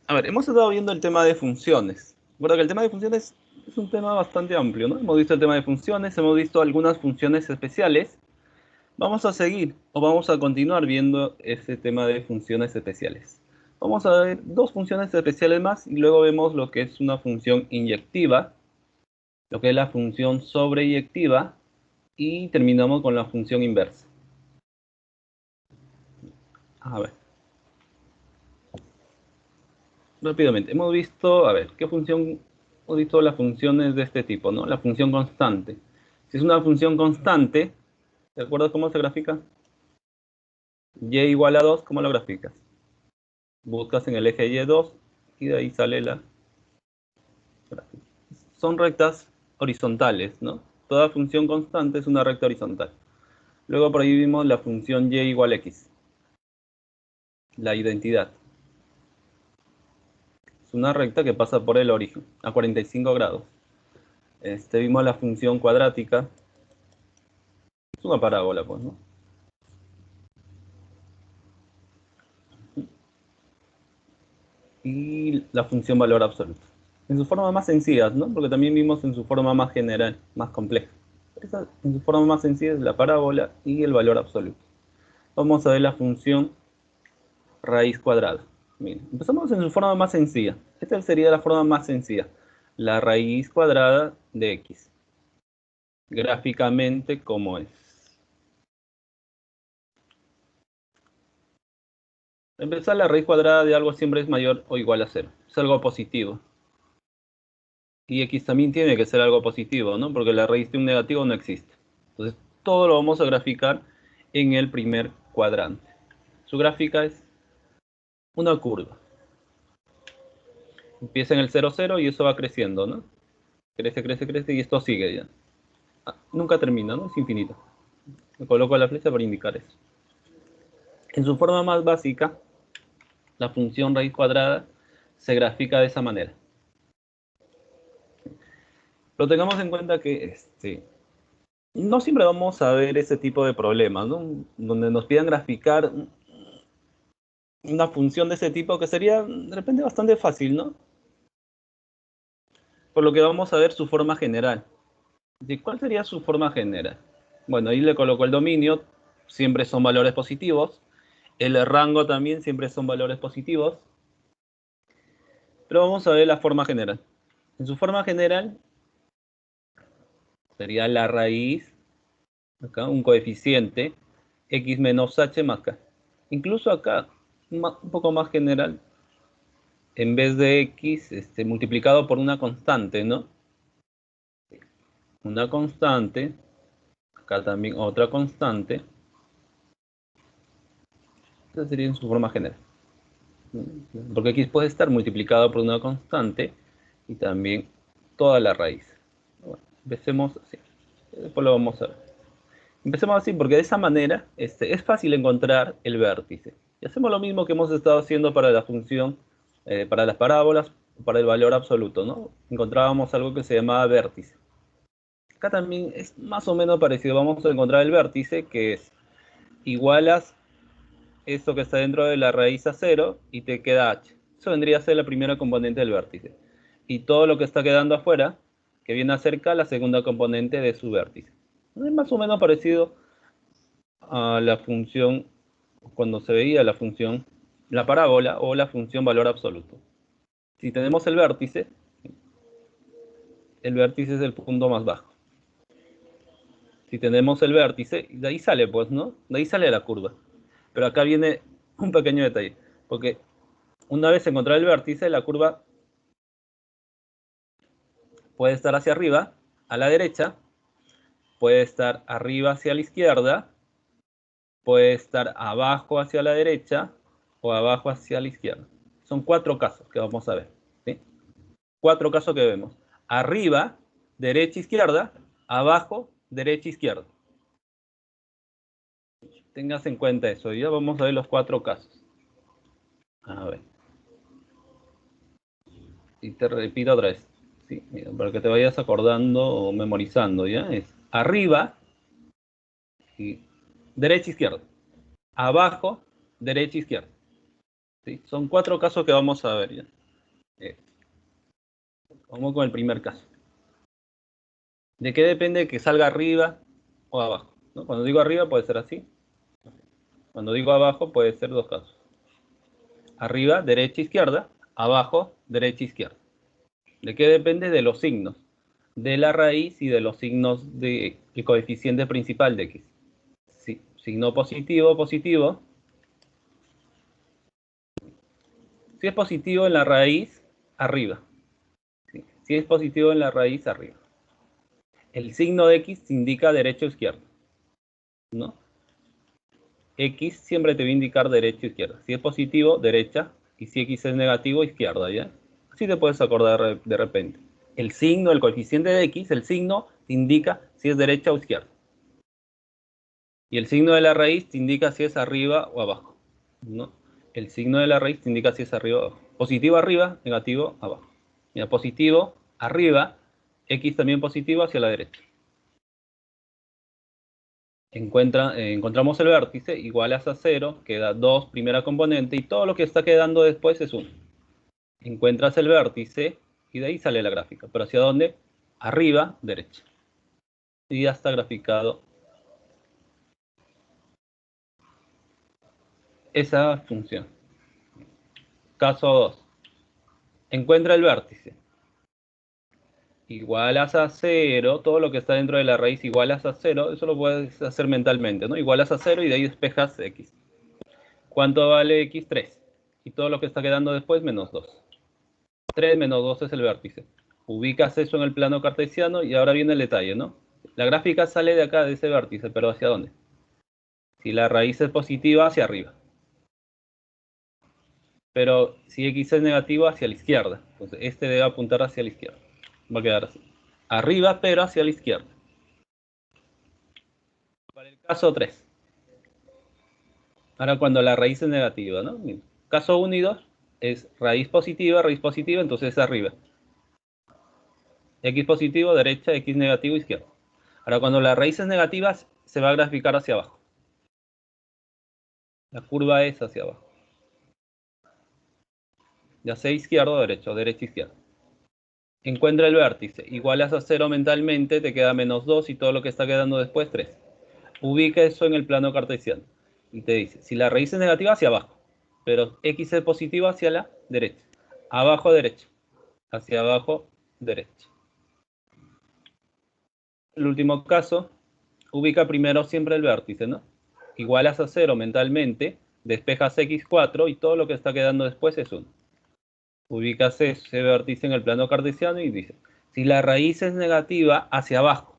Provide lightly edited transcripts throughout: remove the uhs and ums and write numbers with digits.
A ver, hemos estado viendo el tema de funciones. Recuerda que el tema de funciones es un tema bastante amplio, ¿no? Hemos visto el tema de funciones, hemos visto algunas funciones especiales. Vamos a seguir o vamos a continuar viendo ese tema de funciones especiales. Vamos a ver dos funciones especiales más y luego vemos lo que es una función inyectiva, lo que es la función sobreyectiva y terminamos con la función inversa. A ver, rápidamente, hemos visto, a ver, ¿qué función? Hemos visto las funciones de este tipo, ¿no? La función constante. Si es una función constante, ¿te acuerdas cómo se grafica? Y igual a 2, ¿cómo lo graficas? Buscas en el eje Y2 y de ahí sale la gráfica. Son rectas horizontales, ¿no? Toda función constante es una recta horizontal. Luego por ahí vimos la función y igual a x, la identidad. Es una recta que pasa por el origen a 45 grados. Vimos la función cuadrática. Es una parábola, pues, ¿no? Y la función valor absoluto. En sus formas más sencillas, ¿no? Porque también vimos en su forma más general, más compleja. Esa, en su forma más sencilla es la parábola y el valor absoluto. Vamos a ver la función raíz cuadrada. Miren, empezamos en su forma más sencilla. Esta sería la forma más sencilla. La raíz cuadrada de x. Gráficamente, ¿cómo es? Empezar, la raíz cuadrada de algo siempre es mayor o igual a cero. Es algo positivo. Y x también tiene que ser algo positivo, ¿no? Porque la raíz de un negativo no existe. Entonces, todo lo vamos a graficar en el primer cuadrante. Su gráfica es una curva. Empieza en el 0, 0 y eso va creciendo, ¿no? Crece, crece, crece y esto sigue ya. Nunca termina, ¿no? Es infinito. Le coloco la flecha para indicar eso. En su forma más básica, la función raíz cuadrada se grafica de esa manera. Pero tengamos en cuenta que no siempre vamos a ver ese tipo de problemas, ¿no? Donde nos pidan graficar una función de ese tipo que sería de repente bastante fácil, ¿no? Por lo que vamos a ver su forma general. ¿Y cuál sería su forma general? Bueno, ahí le coloco el dominio, siempre son valores positivos. El rango también siempre son valores positivos. Pero vamos a ver la forma general. En su forma general sería la raíz, acá un coeficiente, x menos h más k. Incluso acá, un poco más general, en vez de x multiplicado por una constante, ¿no? Una constante, acá también otra constante. Esa sería en su forma general. Porque x puede estar multiplicado por una constante y también toda la raíz. Bueno, empecemos así. Después lo vamos a ver. Empecemos así porque de esa manera es fácil encontrar el vértice. Y hacemos lo mismo que hemos estado haciendo para la función, para las parábolas, para el valor absoluto, ¿no? Encontrábamos algo que se llamaba vértice. Acá también es más o menos parecido. Vamos a encontrar el vértice que es igual a esto que está dentro de la raíz a 0 y te queda h. Eso vendría a ser la primera componente del vértice. Y todo lo que está quedando afuera, que viene a ser k, la segunda componente de su vértice. Es más o menos parecido a la función, cuando se veía la función, la parábola o la función valor absoluto. Si tenemos el vértice es el punto más bajo. Si tenemos el vértice, de ahí sale, pues, ¿no? De ahí sale la curva. Pero acá viene un pequeño detalle, porque una vez encontrado el vértice, la curva puede estar hacia arriba, a la derecha, puede estar arriba hacia la izquierda, puede estar abajo hacia la derecha o abajo hacia la izquierda. Son 4 casos que vamos a ver, ¿sí? 4 casos que vemos. Arriba, derecha, izquierda, abajo, derecha, izquierda. Tengas en cuenta eso. Ya vamos a ver los 4 casos. A ver. Y te repito otra vez. Sí, mira, para que te vayas acordando o memorizando, ¿ya? Es arriba, y derecha, izquierda. Abajo, derecha, izquierda. ¿Sí? Son 4 casos que vamos a ver, ¿ya? Vamos con el primer caso. ¿De qué depende que salga arriba o abajo? ¿No? Cuando digo arriba puede ser así. Cuando digo abajo puede ser dos casos. Arriba, derecha, izquierda. Abajo, derecha, izquierda. ¿De qué depende? De los signos. De la raíz y de los signos del coeficiente principal de x. Sí, signo positivo, positivo. Si es positivo en la raíz, arriba. Sí. Si es positivo en la raíz, arriba. El signo de x indica derecha o izquierda, ¿no? X siempre te va a indicar derecha o izquierda. Si es positivo, derecha. Y si x es negativo, izquierda, ¿ya? Así te puedes acordar de repente. El signo, el coeficiente de x, el signo te indica si es derecha o izquierda. Y el signo de la raíz te indica si es arriba o abajo, ¿no? El signo de la raíz te indica si es arriba o abajo. Positivo arriba, negativo abajo. Mira, positivo arriba, x también positivo hacia la derecha. Encontramos el vértice, igualas a 0, queda 2 primera componente, y todo lo que está quedando después es 1. Encuentras el vértice, y de ahí sale la gráfica. ¿Pero hacia dónde? Arriba, derecha. Y ya está graficado esa función. Caso 2. Encuentra el vértice. Igualas a 0, todo lo que está dentro de la raíz igualas a 0, eso lo puedes hacer mentalmente, ¿no? Igualas a 0 y de ahí despejas x. ¿Cuánto vale x? 3. Y todo lo que está quedando después, menos 2. 3 menos 2 es el vértice. Ubicas eso en el plano cartesiano y ahora viene el detalle, ¿no? La gráfica sale de acá, de ese vértice, pero ¿hacia dónde? Si la raíz es positiva, hacia arriba. Pero si x es negativo, hacia la izquierda. Entonces este debe apuntar hacia la izquierda. Va a quedar así. Arriba, pero hacia la izquierda. Para el caso 3. Ahora cuando la raíz es negativa, ¿no? Caso 1 y 2 es raíz positiva, entonces es arriba. X positivo, derecha, X negativo, izquierda. Ahora cuando la raíz es negativa, se va a graficar hacia abajo. La curva es hacia abajo. Ya sea izquierdo o derecho, derecha, izquierda. Encuentra el vértice. Igualas a 0 mentalmente, te queda menos 2 y todo lo que está quedando después 3. Ubica eso en el plano cartesiano. Y te dice, si la raíz es negativa, hacia abajo. Pero X es positiva, hacia la derecha. Abajo, derecha. Hacia abajo, derecha. El último caso, ubica primero siempre el vértice, ¿no? Igualas a 0 mentalmente, despejas x4 y todo lo que está quedando después es 1. Ubicas ese vértice en el plano cartesiano y dice, si la raíz es negativa, hacia abajo.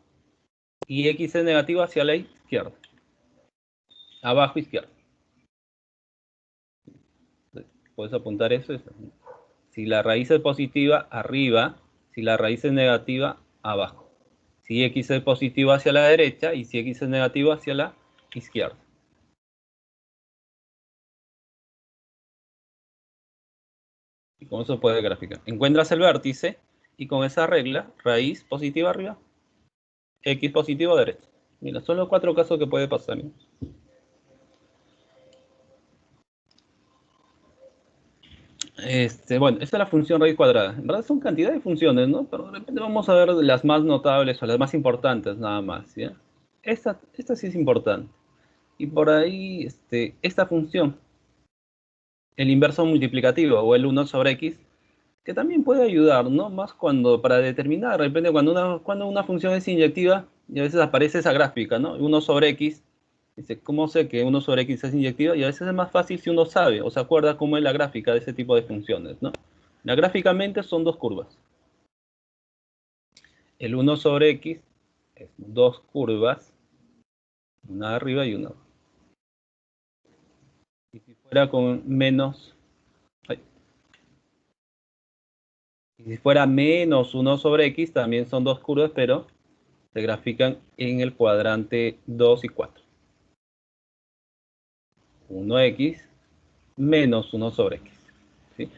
Y x es negativa hacia la izquierda. Abajo, izquierda. Puedes apuntar eso. Si la raíz es positiva, arriba. Si la raíz es negativa, abajo. Si x es positivo, hacia la derecha. Y si x es negativo, hacia la izquierda. Y con eso puedes graficar. Encuentras el vértice y con esa regla, raíz positiva arriba, x positivo derecha. Mira, son los 4 casos que puede pasar. ¿No? Bueno, esta es la función raíz cuadrada. En verdad son cantidad de funciones, ¿no? Pero de repente vamos a ver las más notables o las más importantes nada más, ¿ya? Esta sí es importante. Y por ahí, esta función, el inverso multiplicativo o el 1 sobre x, que también puede ayudar, ¿no? Más para determinar, de repente cuando una función es inyectiva, y a veces aparece esa gráfica, ¿no? 1 sobre x, dice, ¿cómo sé que 1 sobre x es inyectiva? Y a veces es más fácil si uno sabe o se acuerda cómo es la gráfica de ese tipo de funciones, ¿no? Gráficamente son dos curvas. El 1 sobre x es dos curvas, una arriba y una abajo. Y si fuera con menos... Y si fuera menos 1 sobre x, también son dos curvas, pero se grafican en el cuadrante 2 y 4. 1x menos 1 sobre x. ¿Sí?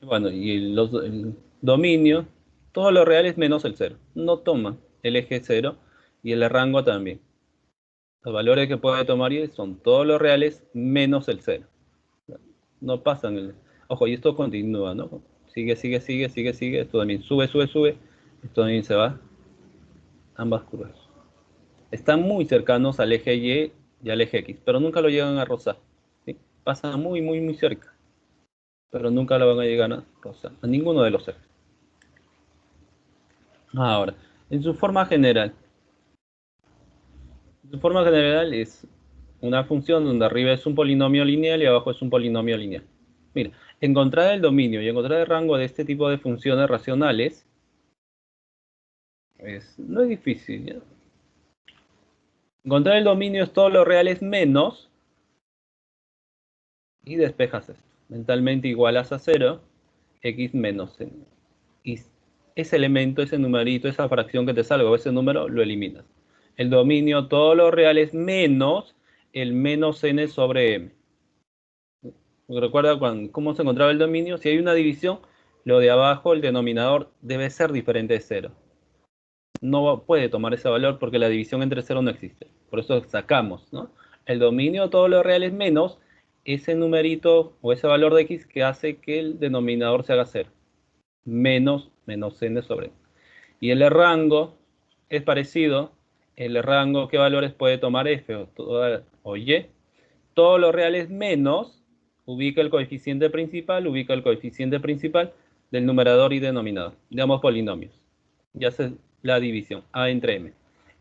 Bueno, y el dominio, todo lo real es menos el 0. No toma el eje 0 y el rango también. Los valores que puede tomar y son todos los reales menos el 0. No pasan Ojo, y esto continúa, ¿no? Sigue, sigue, sigue, sigue, sigue. Esto también sube, sube, sube. Esto también se va. Ambas curvas. Están muy cercanos al eje Y y al eje X, pero nunca lo llegan a rozar. ¿Sí? Pasan muy, muy, muy cerca, pero nunca lo van a llegar a rozar, a ninguno de los ejes. Ahora, en su forma general. Su forma general es una función donde arriba es un polinomio lineal y abajo es un polinomio lineal. Mira, encontrar el dominio y encontrar el rango de este tipo de funciones racionales no es difícil, ¿ya? Encontrar el dominio es todos los reales menos y despejas esto. Mentalmente igualas a 0, x menos n. Y ese elemento, ese numerito, esa fracción que te salga o ese número, lo eliminas. El dominio, todos los reales menos el menos n sobre m. Recuerda cómo se encontraba el dominio. Si hay una división, lo de abajo, el denominador, debe ser diferente de 0. No puede tomar ese valor porque la división entre 0 no existe. Por eso sacamos, ¿no? El dominio, todos los reales menos ese numerito o ese valor de x que hace que el denominador se haga 0. Menos n sobre n. Y el rango es parecido. El rango, ¿qué valores puede tomar f o y? Todos los reales menos, ubica el coeficiente principal del numerador y denominador de ambos polinomios. Ya hace la división, a entre m.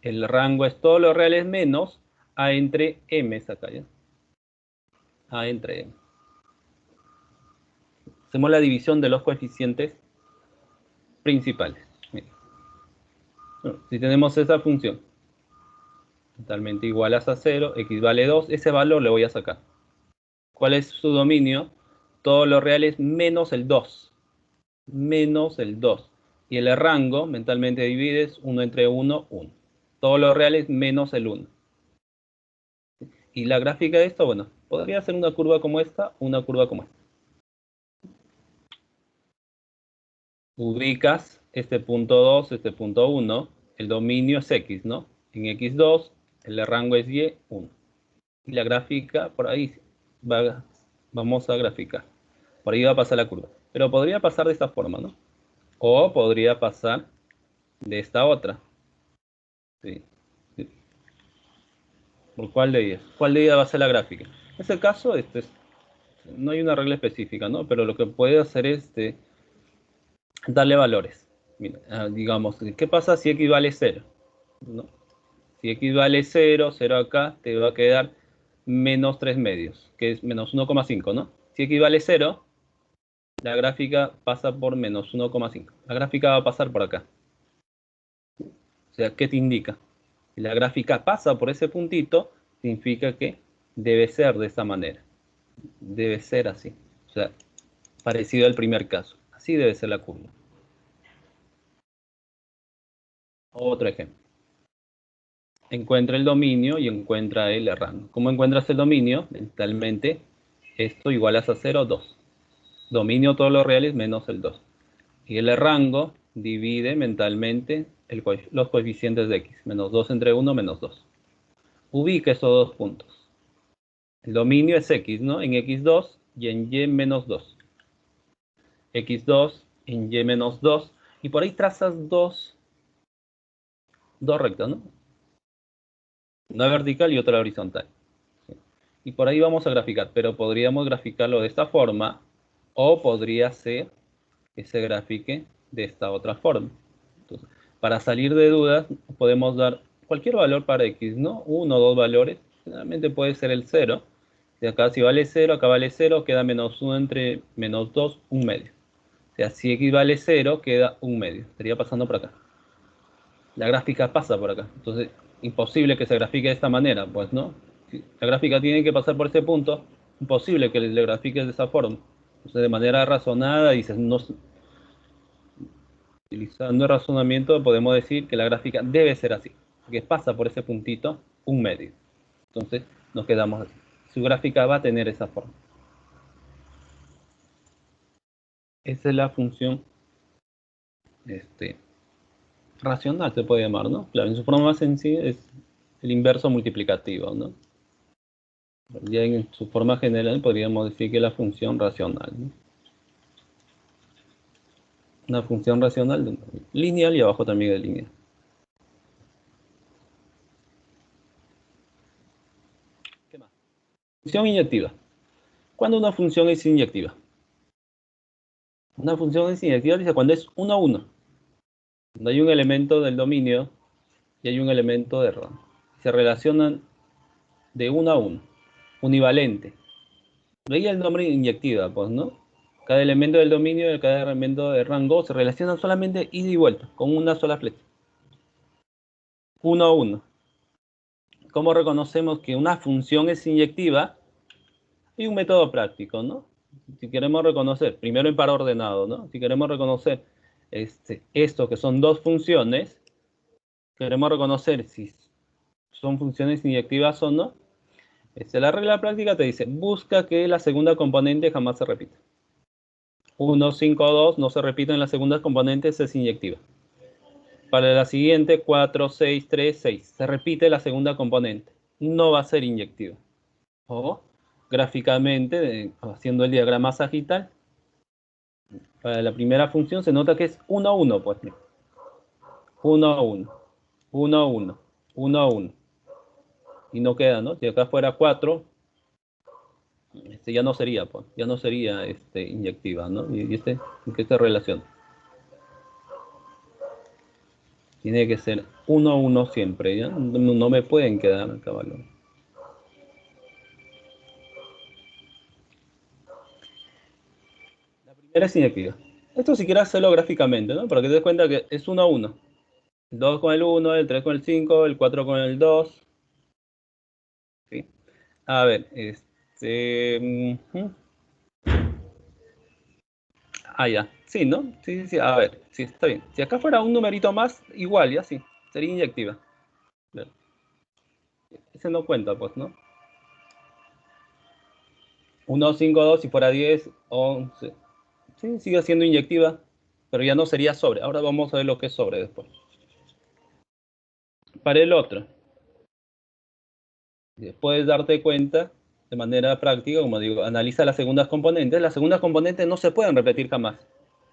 El rango es todos los reales menos a entre m, acá, ¿ya? A entre m. Hacemos la división de los coeficientes principales. Mira. Bueno, si tenemos esa función, totalmente igual a 0, x vale 2, ese valor le voy a sacar. ¿Cuál es su dominio? Todos los reales menos el 2. Menos el 2. Y el rango, mentalmente divides 1 entre 1, 1. Todos los reales menos el 1. Y la gráfica de esto, bueno, podría ser una curva como esta, una curva como esta. Ubicas este punto 2, este punto 1. El dominio es x, ¿no? En x2, el rango es y, 1. Y la gráfica, por ahí vamos a graficar. Por ahí va a pasar la curva. Pero podría pasar de esta forma, ¿no? O podría pasar de esta otra. ¿Sí? ¿Sí? ¿Por cuál de ellas? ¿Cuál de ellas va a ser la gráfica? En ese caso, no hay una regla específica, ¿no? Pero lo que puede hacer es darle valores. Mira, digamos, ¿qué pasa si x vale 0? ¿No? Si x vale 0, 0 acá, te va a quedar menos 3 medios, que es menos 1,5, ¿no? Si x vale 0, la gráfica pasa por menos 1,5. La gráfica va a pasar por acá. O sea, ¿qué te indica? Si la gráfica pasa por ese puntito, significa que debe ser de esa manera. Debe ser así. O sea, parecido al primer caso. Así debe ser la curva. Otro ejemplo. Encuentra el dominio y encuentra el rango. ¿Cómo encuentras el dominio? Mentalmente, esto igual a 0, 2. Dominio todos los reales menos el 2. Y el rango divide mentalmente los coeficientes de x. Menos 2 entre 1, menos 2. Ubica esos dos puntos. El dominio es x, ¿no? En x2 y en y menos 2. x2 en y menos 2. Y por ahí trazas dos rectas, ¿no? Una vertical y otra horizontal. Y por ahí vamos a graficar, pero podríamos graficarlo de esta forma o podría ser que se grafique de esta otra forma. Entonces, para salir de dudas, podemos dar cualquier valor para x, ¿no? Uno o dos valores. Generalmente puede ser el 0. De acá si vale 0, acá vale 0, queda menos 1 entre menos 2, un medio. O sea, si x vale 0, queda un medio. Estaría pasando por acá. La gráfica pasa por acá. Entonces, imposible que se grafique de esta manera, pues, ¿no? Si la gráfica tiene que pasar por ese punto, imposible que le grafiques de esa forma. Entonces, de manera razonada, dices, no, utilizando el razonamiento, podemos decir que la gráfica debe ser así, porque pasa por ese puntito un medio. Entonces, nos quedamos así. Su gráfica va a tener esa forma. Esa es la función racional, se puede llamar, ¿no? Claro, en su forma más sencilla es el inverso multiplicativo, ¿no? Ya en su forma general podríamos decir que es la función racional, ¿no? Una función racional de un dominio lineal y abajo también de lineal. ¿Qué más? Función inyectiva. ¿Cuándo una función es inyectiva? Una función es inyectiva dice cuando es 1 a 1. Cuando hay un elemento del dominio y hay un elemento de rango. Se relacionan de 1 a 1. Univalente. Veía el nombre inyectiva, pues, ¿no? Cada elemento del dominio y cada elemento de rango se relacionan solamente ida y vuelta, con una sola flecha. 1 a 1. ¿Cómo reconocemos que una función es inyectiva? Hay un método práctico, ¿no? Si queremos reconocer, primero en par ordenado, ¿no? Si queremos reconocer esto que son dos funciones, queremos reconocer si son funciones inyectivas o no. La regla práctica te dice, busca que la segunda componente jamás se repita. 1, 5, 2 no se repiten las segundas componentes, es inyectiva. Para la siguiente, 4, 6, 3, 6, se repite la segunda componente, no va a ser inyectiva. O gráficamente, haciendo el diagrama sagital, para la primera función se nota que es 1 a 1, pues. 1 a 1, 1 a 1, 1 a 1. Y no queda, ¿no? Si acá fuera 4, ya no sería, pues, ya no sería inyectiva, ¿no? ¿Y en qué se relaciona? Tiene que ser 1 a 1 siempre, ¿ya? No me pueden quedar acá valores. La primera es inyectiva. Esto si quieres hacerlo gráficamente, ¿no? Para que te des cuenta que es 1 a 1. El 2 con el 1, el 3 con el 5, el 4 con el 2. ¿Sí? A ver, ya. Sí, ¿no? Sí, sí, sí. A ver, sí, está bien. Si acá fuera un numerito más, igual, ya sí. Sería inyectiva. Ver. Ese no cuenta, pues, ¿no? 1, 5, 2, si fuera 10, 11. Sí, sigue siendo inyectiva, pero ya no sería sobre. Ahora vamos a ver lo que es sobre después. Para el otro, puedes darte cuenta de manera práctica, como digo, analiza las segundas componentes. Las segundas componentes no se pueden repetir jamás.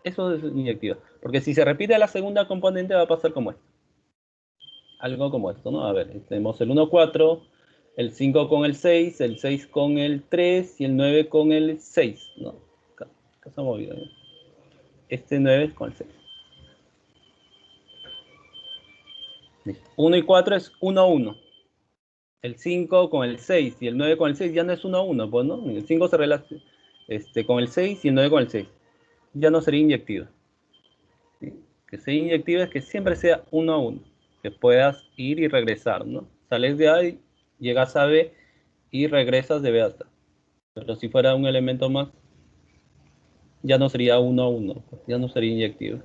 Eso es inyectiva. Porque si se repite la segunda componente va a pasar como esto. Algo como esto, ¿no? A ver, tenemos el 1, 4, el 5 con el 6, el 6 con el 3 y el 9 con el 6, ¿no? Acá se ha movido, ¿no? Este 9 con el 6. 1 y 4 es 1, 1. El 5 con el 6 y el 9 con el 6 ya no es 1 a 1, pues, ¿no? El 5 se relaciona con el 6 y el 9 con el 6. Ya no sería inyectiva. ¿Sí? Que sea inyectiva es que siempre sea 1 a 1. Que puedas ir y regresar, ¿no? Sales de A y llegas a B y regresas de B hasta. Pero si fuera un elemento más, ya no sería 1 a 1, pues, ya no sería inyectiva.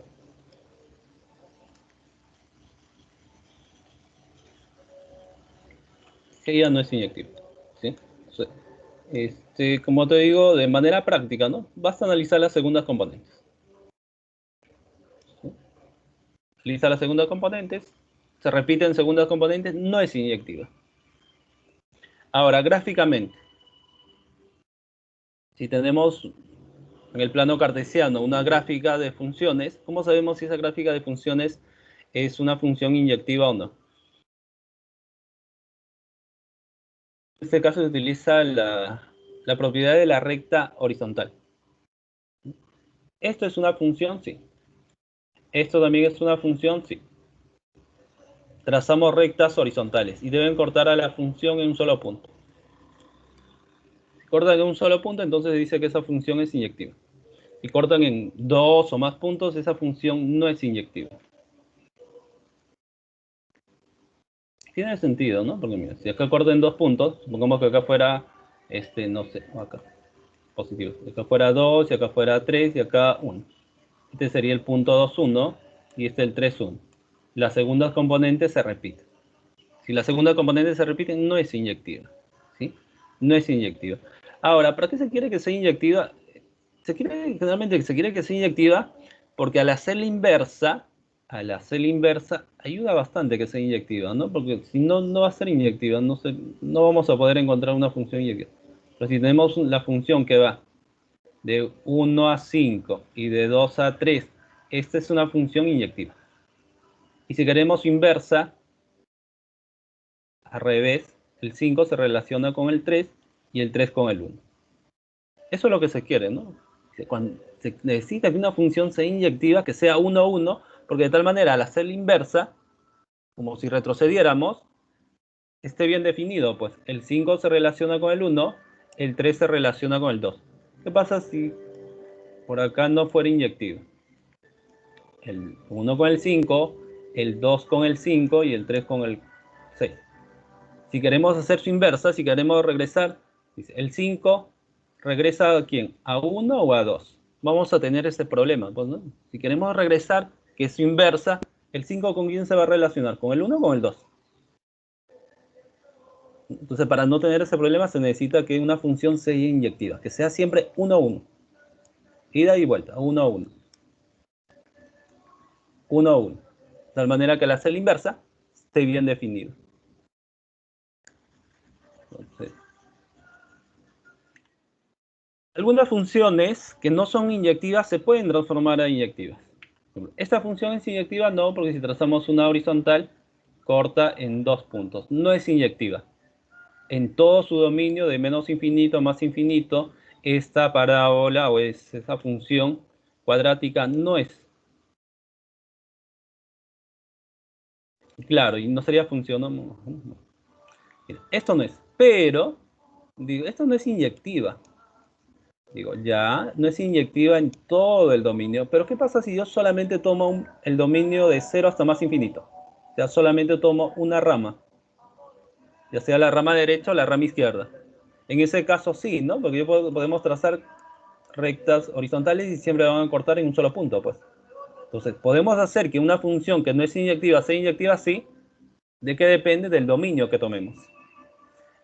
Que ya no es inyectiva. ¿Sí? Como te digo, de manera práctica, ¿no? Vas a analizar las segundas componentes. ¿Sí? Analiza las segundas componentes, se repiten segundas componentes, no es inyectiva. Ahora, gráficamente, si tenemos en el plano cartesiano una gráfica de funciones, ¿cómo sabemos si esa gráfica de funciones es una función inyectiva o no? En este caso se utiliza la propiedad de la recta horizontal. ¿Esto es una función? Sí. ¿Esto también es una función? Sí. Trazamos rectas horizontales y deben cortar a la función en un solo punto. Si cortan en un solo punto, entonces dice que esa función es inyectiva. Si cortan en dos o más puntos, esa función no es inyectiva. Tiene sentido, ¿no? Porque mira, si acá cortan en dos puntos, supongamos que acá fuera, no sé, acá, positivo. Si acá fuera 2, y acá fuera 3, y acá 1. Este sería el punto 2, 1, y este el 3, 1. Las segundas componentes se repiten. Si la segunda componente se repite, no es inyectiva. ¿Sí? No es inyectiva. Ahora, ¿para qué se quiere que sea inyectiva? Generalmente se quiere que sea inyectiva porque al hacer la inversa, ayuda bastante que sea inyectiva, ¿no? Porque si no, no va a ser inyectiva, no vamos a poder encontrar una función inyectiva. Pero si tenemos la función que va de 1 a 5 y de 2 a 3 esta es una función inyectiva. Y si queremos inversa, al revés, el 5 se relaciona con el 3 y el 3 con el 1. Eso es lo que se quiere, ¿no? Cuando se necesita que una función sea inyectiva, que sea 1, 1, porque de tal manera, al hacer la inversa, como si retrocediéramos, esté bien definido, pues el 5 se relaciona con el 1, el 3 se relaciona con el 2. ¿Qué pasa si por acá no fuera inyectivo? El 1 con el 5, el 2 con el 5 y el 3 con el 6. Si queremos hacer su inversa, si queremos regresar, el 5 regresa a ¿quién? ¿A 1 o a 2? Vamos a tener ese problema, pues, ¿no? Si queremos regresar, que es su inversa, el 5 ¿con quién se va a relacionar? ¿Con el 1 o con el 2? Entonces, para no tener ese problema, se necesita que una función sea inyectiva, que sea siempre 1 a 1. Ida y vuelta, 1 a 1. 1 a 1. De tal manera que al hacer la inversa, esté bien definido. Entonces, algunas funciones que no son inyectivas se pueden transformar a inyectivas. Esta función es inyectiva, no, porque si trazamos una horizontal, corta en 2 puntos. No es inyectiva. En todo su dominio de menos infinito a más infinito, esta parábola o esa función cuadrática no es. Claro, y no sería función. No. Esto no es, pero, digo, esto no es inyectiva. Digo, ya, no es inyectiva en todo el dominio, pero ¿qué pasa si yo solamente tomo el dominio de 0 hasta más infinito? O sea, solamente tomo una rama, ya sea la rama derecha o la rama izquierda. En ese caso sí, ¿no? Porque podemos trazar rectas horizontales y siempre van a cortar en un solo punto, pues. Entonces, podemos hacer que una función que no es inyectiva sea inyectiva, sí. ¿De qué depende? Del dominio que tomemos.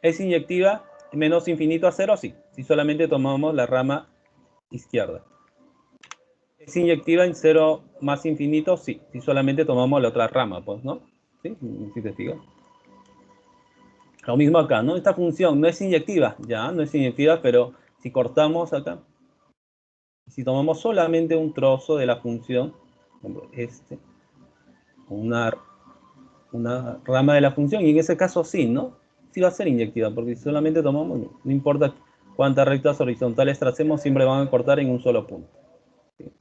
¿Es inyectiva menos infinito a 0? Sí, si solamente tomamos la rama izquierda. ¿Es inyectiva en 0 más infinito? Sí, si solamente tomamos la otra rama, pues, ¿no? ¿Sí? Si te fijas. Lo mismo acá, ¿no? Esta función no es inyectiva, ya, no es inyectiva, pero si cortamos acá, si tomamos solamente un trozo de la función, una rama de la función, y en ese caso sí, ¿no? Sí va a ser inyectiva, porque si solamente tomamos, no importa cuántas rectas horizontales tracemos, siempre van a cortar en un solo punto. ¿Sí?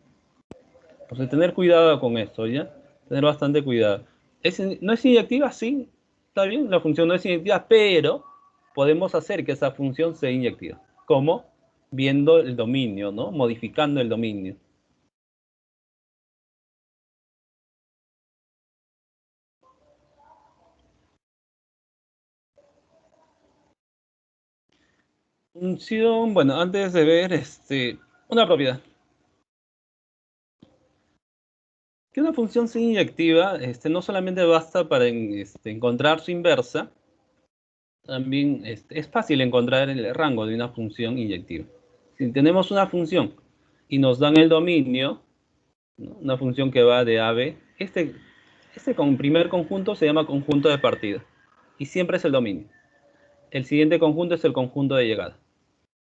Entonces, tener cuidado con esto, ¿ya? Tener bastante cuidado. ¿No es inyectiva? Sí, está bien, la función no es inyectiva, pero podemos hacer que esa función sea inyectiva. ¿Cómo? Viendo el dominio, ¿no? Modificando el dominio. Función, bueno, antes de ver, una propiedad. Que una función sea inyectiva, no solamente basta para encontrar su inversa, también es fácil encontrar el rango de una función inyectiva. Si tenemos una función y nos dan el dominio, ¿no? Una función que va de A a B, con primer conjunto se llama conjunto de partida y siempre es el dominio. El siguiente conjunto es el conjunto de llegada.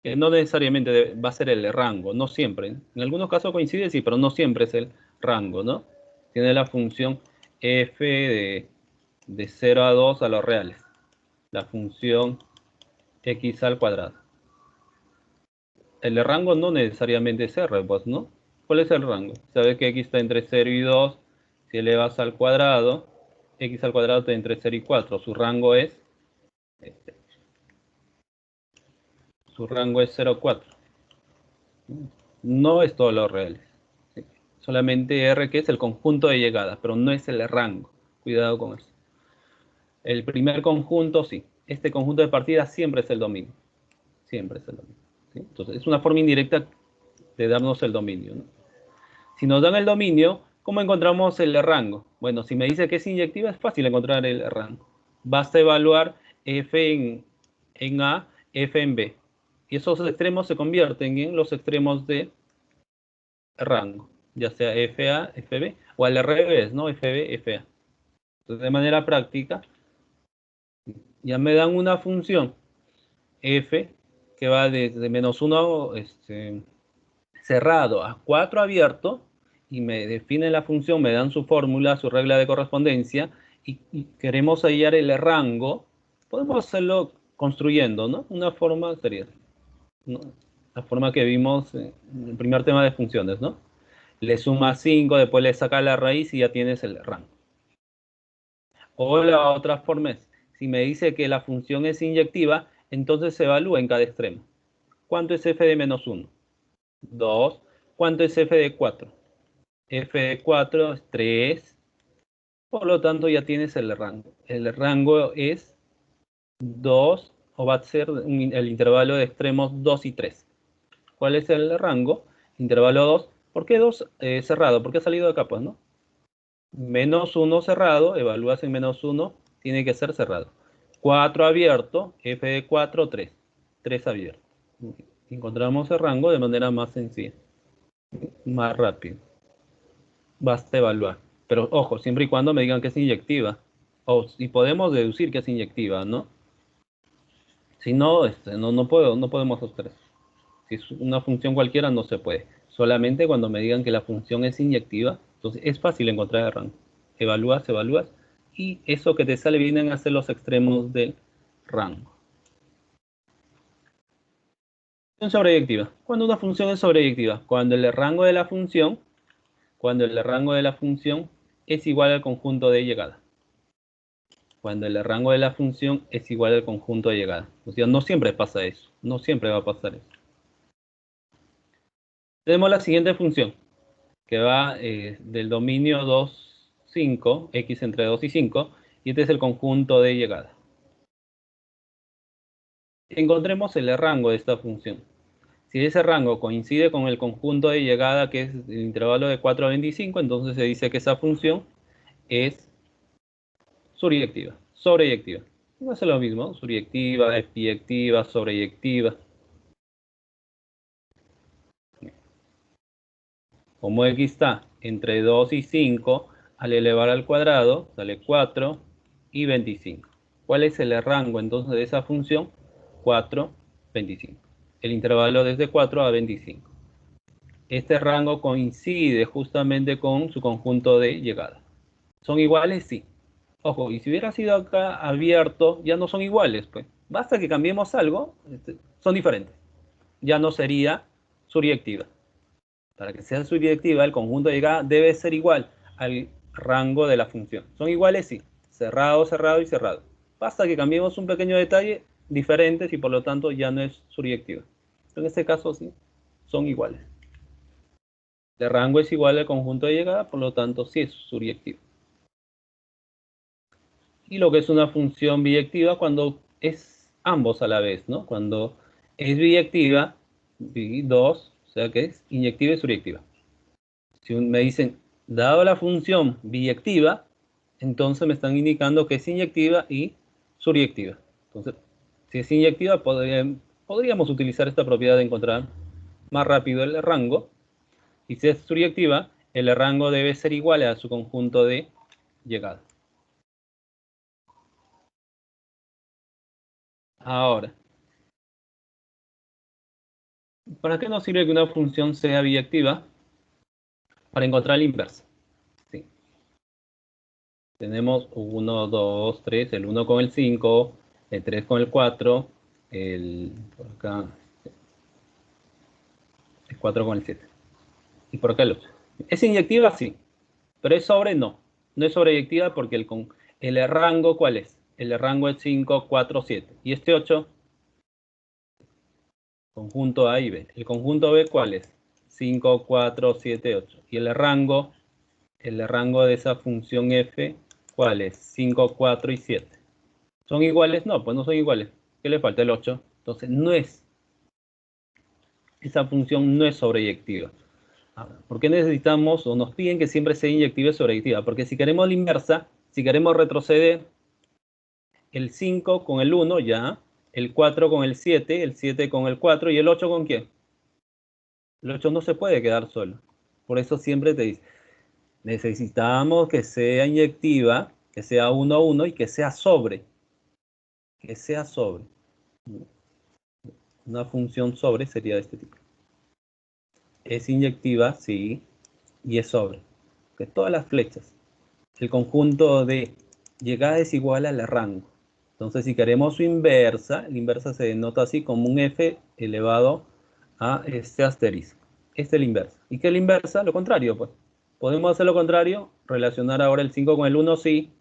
Que no necesariamente va a ser el rango, no siempre. En algunos casos coincide, sí, pero no siempre es el rango, ¿no? Tiene la función f de 0 a 2 a los reales. La función x al cuadrado. El rango no necesariamente es r, pues, ¿no? ¿Cuál es el rango? Sabes que x está entre 0 y 2. Si elevas al cuadrado, x al cuadrado está entre 0 y 4. Su rango es este, su rango es 0,4. No es todos los reales. ¿Sí? Solamente R, que es el conjunto de llegadas, pero no es el rango. Cuidado con eso. El primer conjunto, sí. Este conjunto de partidas siempre es el dominio. Siempre es el dominio. ¿Sí? Entonces, es una forma indirecta de darnos el dominio, ¿no? Si nos dan el dominio, ¿cómo encontramos el rango? Bueno, si me dice que es inyectiva, es fácil encontrar el rango. Basta evaluar f en A, f en B. Y esos extremos se convierten en los extremos de rango, ya sea FA, FB, o al revés, ¿no? FB, FA. Entonces, de manera práctica, ya me dan una función f que va desde -1 cerrado a 4 abierto, y me definen la función, me dan su fórmula, su regla de correspondencia, y queremos hallar el rango, podemos hacerlo construyendo, ¿no? Una forma sería, ¿no? La forma que vimos en el primer tema de funciones, ¿no? Le sumas 5, después le sacas la raíz y ya tienes el rango. O la otra forma es, si me dice que la función es inyectiva, entonces se evalúa en cada extremo. ¿Cuánto es f de menos 1? 2. ¿Cuánto es f de 4? F de 4 es 3. Por lo tanto, ya tienes el rango. El rango es 2, o va a ser el intervalo de extremos 2 y 3. ¿Cuál es el rango? Intervalo 2. ¿Por qué 2 cerrado? Porque ha salido de acá, pues, ¿no? Menos 1 cerrado, evalúas en menos 1, tiene que ser cerrado. 4 abierto, f de 4, 3. 3 abierto. Encontramos el rango de manera más sencilla, más rápido. Basta evaluar. Pero ojo, siempre y cuando me digan que es inyectiva. O si podemos deducir que es inyectiva, ¿no? Si no, no podemos hacer eso. Si es una función cualquiera, no se puede. Solamente cuando me digan que la función es inyectiva, entonces es fácil encontrar el rango. Evalúas, evalúas, y eso que te sale vienen a ser los extremos del rango. Función sobreyectiva. ¿Cuándo una función es sobreyectiva? Cuando el rango de la función es igual al conjunto de llegada. Cuando el rango de la función es igual al conjunto de llegada. O sea, no siempre pasa eso. No siempre va a pasar eso. Tenemos la siguiente función, que va del dominio 2, 5, x entre 2 y 5, y este es el conjunto de llegada. Encontremos el rango de esta función. Si ese rango coincide con el conjunto de llegada, que es el intervalo de 4 a 25, entonces se dice que esa función es suryectiva, sobreyectiva. No es lo mismo, suryectiva, biyectiva, sobreyectiva. Como x está entre 2 y 5, al elevar al cuadrado sale 4 y 25. ¿Cuál es el rango entonces de esa función? 4, 25. El intervalo desde 4 a 25. Este rango coincide justamente con su conjunto de llegada. ¿Son iguales? Sí. Ojo, y si hubiera sido acá abierto, ya no son iguales, pues. Basta que cambiemos algo, son diferentes. Ya no sería suryectiva. Para que sea subyectiva, el conjunto de llegada debe ser igual al rango de la función. ¿Son iguales? Sí. Cerrado, cerrado y cerrado. Basta que cambiemos un pequeño detalle, diferentes, y por lo tanto ya no es suryectiva. En este caso sí, son iguales. El rango es igual al conjunto de llegada, por lo tanto sí es suryectiva. Y lo que es una función biyectiva cuando es ambos a la vez, ¿no? Cuando es biyectiva, 2, o sea que es inyectiva y suryectiva. Si me dicen, dado la función biyectiva, entonces me están indicando que es inyectiva y suryectiva. Entonces, si es inyectiva, podríamos utilizar esta propiedad de encontrar más rápido el rango. Y si es suryectiva, el rango debe ser igual a su conjunto de llegada. Ahora, ¿para qué nos sirve que una función sea biyectiva? Para encontrar la inversa. Sí. Tenemos 1, 2, 3, el 1 con el 5, el 3 con el 4, por acá, el 4 con el 7. Y por acá el 8. ¿Es inyectiva? Sí. Pero es sobre, no. No es sobreyectiva porque el rango, ¿cuál es? El rango es 5, 4, 7. Y este 8, conjunto A y B. El conjunto B, ¿cuál es? 5, 4, 7, 8. Y el rango de esa función f, ¿cuál es? 5, 4 y 7. ¿Son iguales? No, pues no son iguales. ¿Qué le falta? El 8. Entonces, esa función no es sobreyectiva. ¿Por qué necesitamos o nos piden que siempre sea inyectiva y sobreyectiva? Porque si queremos la inversa, si queremos retroceder el 5 con el 1, ya, el 4 con el 7 con el 4, ¿y el 8 con quién? El 8 no se puede quedar solo. Por eso siempre te dice, necesitamos que sea inyectiva, que sea 1 a 1 y que sea sobre. Que sea sobre. Una función sobre sería de este tipo. ¿Es inyectiva? Sí. y es sobre. Que todas las flechas. El conjunto de llegada es igual al rango. Entonces, si queremos su inversa, la inversa se denota así como un f elevado a este asterisco. Esta es la inversa. ¿Y qué es la inversa? Lo contrario, pues. Podemos hacer lo contrario, relacionar ahora el 5 con el 1, sí.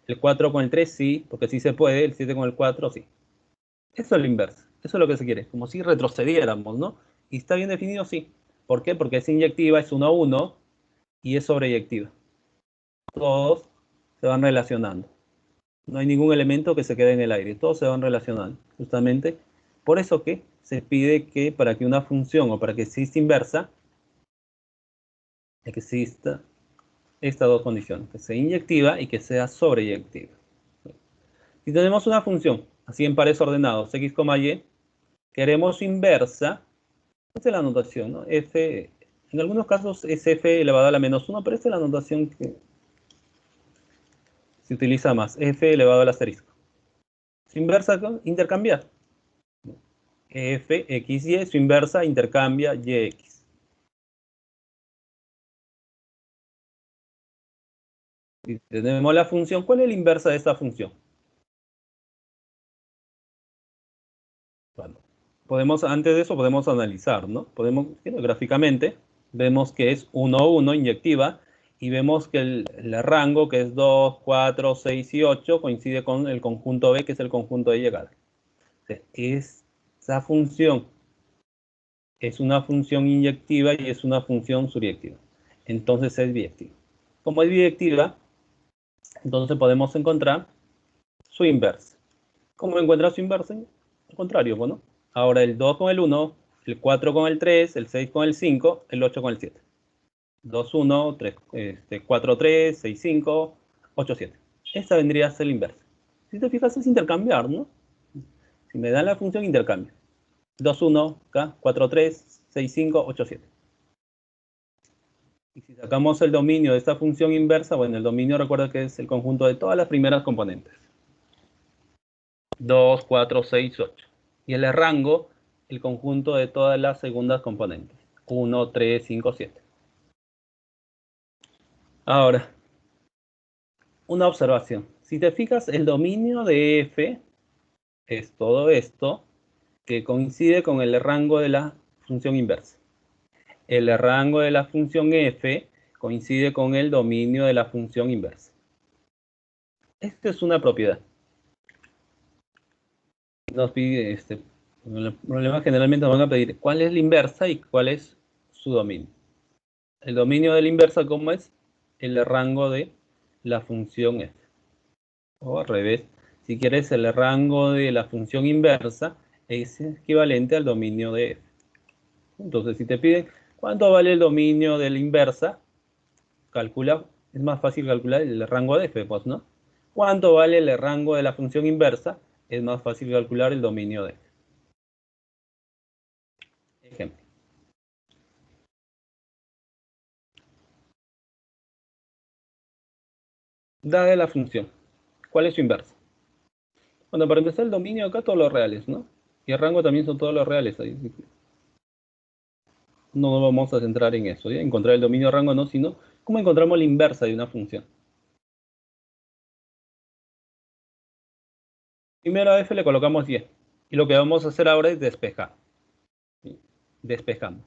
El 4 con el 3, sí, porque sí se puede. El 7 con el 4, sí. Eso es la inversa. Eso es lo que se quiere. Como si retrocediéramos, ¿no? ¿Y está bien definido? Sí. ¿Por qué? Porque es inyectiva, es 1 a 1 y es sobreyectiva. Todos se van relacionando. No hay ningún elemento que se quede en el aire. Todos se van relacionando. Justamente por eso que se pide que para que una función o para que exista inversa, exista estas dos condiciones, que sea inyectiva y que sea sobreyectiva. Si tenemos una función así en pares ordenados, x, y, queremos su inversa, esta es la notación, ¿no? F, en algunos casos es f elevado a la menos 1, pero esta es la notación que se utiliza más, f elevado al asterisco. Su inversa, intercambiar. F, x, y, su inversa intercambia y, x. Y tenemos la función, ¿cuál es la inversa de esta función? Bueno, podemos, antes de eso podemos analizar, ¿no? Podemos, gráficamente, vemos que es 1, 1, inyectiva, y vemos que el rango, que es 2, 4, 6 y 8, coincide con el conjunto B, que es el conjunto de llegada. Esa función es una función inyectiva y es una función subyectiva. Entonces es biyectiva. Como es biyectiva, entonces podemos encontrar su inversa. ¿Cómo encuentra su inversa? Al contrario, bueno. Ahora el 2 con el 1, el 4 con el 3, el 6 con el 5, el 8 con el 7. 2, 1, 3, 4, 3, 6, 5, 8, 7. Esta vendría a ser la inversa. Si te fijas, es intercambiar, ¿no? Si me dan la función, intercambio. 2, 1, acá, 4, 3, 6, 5, 8, 7. Y si sacamos el dominio de esta función inversa, bueno, el dominio recuerda que es el conjunto de todas las primeras componentes. 2, 4, 6, 8. Y el rango, el conjunto de todas las segundas componentes. 1, 3, 5, 7. Ahora, una observación. Si te fijas, el dominio de f es todo esto que coincide con el rango de la función inversa. El rango de la función f coincide con el dominio de la función inversa. Esta es una propiedad. Nos pide el problema generalmente nos van a pedir cuál es la inversa y cuál es su dominio. El dominio de la inversa, ¿cómo es? El rango de la función f. O al revés, si quieres el rango de la función inversa es equivalente al dominio de f. Entonces, si te piden cuánto vale el dominio de la inversa, calcula, es más fácil calcular el rango de f, pues, ¿no? ¿Cuánto vale el rango de la función inversa? Es más fácil calcular el dominio de f. Ejemplo. Dada la función, ¿cuál es su inversa? Bueno, para empezar el dominio acá todos los reales, ¿no? Y el rango también son todos los reales. Ahí. No nos vamos a centrar en eso, ¿ya? Encontrar el dominio rango no, sino cómo encontramos la inversa de una función. Primero a f le colocamos 10. Y lo que vamos a hacer ahora es despejar. ¿Sí? Despejamos.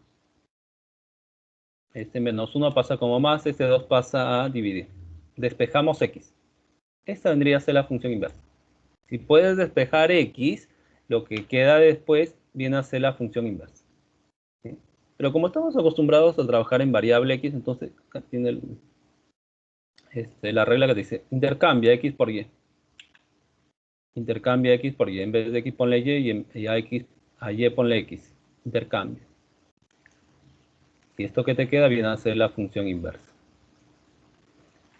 Este menos 1 pasa como más, este 2 pasa a dividir. Despejamos x. Esta vendría a ser la función inversa. Si puedes despejar x, lo que queda después viene a ser la función inversa. ¿Sí? Pero como estamos acostumbrados a trabajar en variable x, entonces acá tiene la regla que te dice intercambia x por y. Intercambia x por y. En vez de x ponle y a y ponle x. Intercambio. Y esto que te queda viene a ser la función inversa.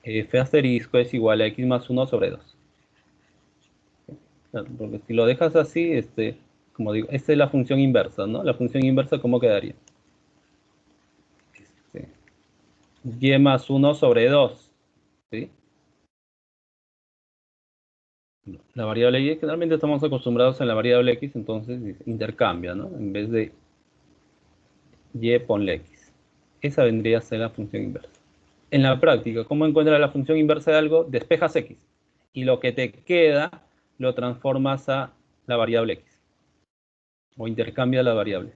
F asterisco es igual a x más 1 sobre 2. Porque si lo dejas así, como digo, esta es la función inversa, ¿no? La función inversa, ¿cómo quedaría? Este, y más 1 sobre 2. ¿Sí? La variable y, generalmente estamos acostumbrados en la variable x, entonces intercambia, ¿no? En vez de y ponle x. Esa vendría a ser la función inversa. En la práctica, ¿cómo encuentras la función inversa de algo? Despejas x. Y lo que te queda lo transformas a la variable x. O intercambia la variable.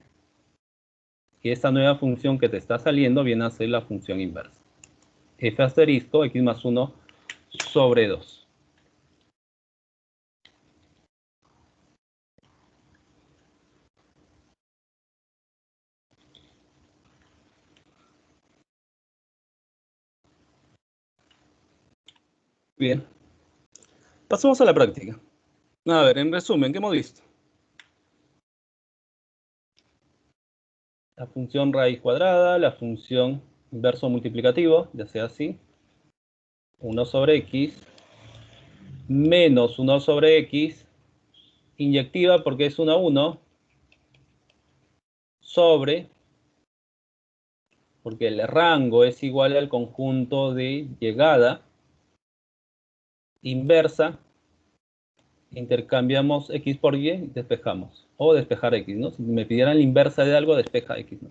Y esta nueva función que te está saliendo viene a ser la función inversa. F asterisco x más 1 sobre 2. Bien. Pasemos a la práctica. A ver, en resumen, ¿qué hemos visto? La función raíz cuadrada, la función inverso multiplicativo, ya sea así, 1 sobre x, menos 1 sobre x, inyectiva porque es 1 a 1, sobre, porque el rango es igual al conjunto de llegada, inversa, intercambiamos x por y y despejamos. O despejar x, ¿no? Si me pidieran la inversa de algo, despeja x, ¿no?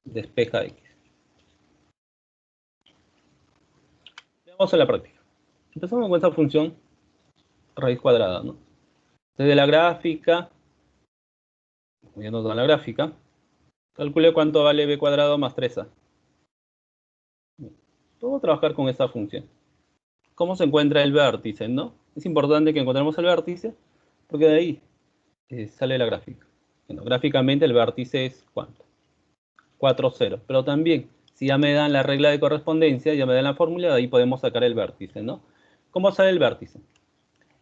Despeja x. Vamos a la práctica. Empezamos con esta función raíz cuadrada, ¿no? Desde la gráfica, ya nos da la gráfica, calcule cuánto vale b cuadrado más 3a. Vamos a trabajar con esta función. ¿Cómo se encuentra el vértice, no? Es importante que encontremos el vértice, porque de ahí sale la gráfica. Bueno, gráficamente el vértice es ¿cuánto? 4, 0. Pero también, si ya me dan la regla de correspondencia, ya me dan la fórmula, de ahí podemos sacar el vértice, ¿no? ¿Cómo sale el vértice?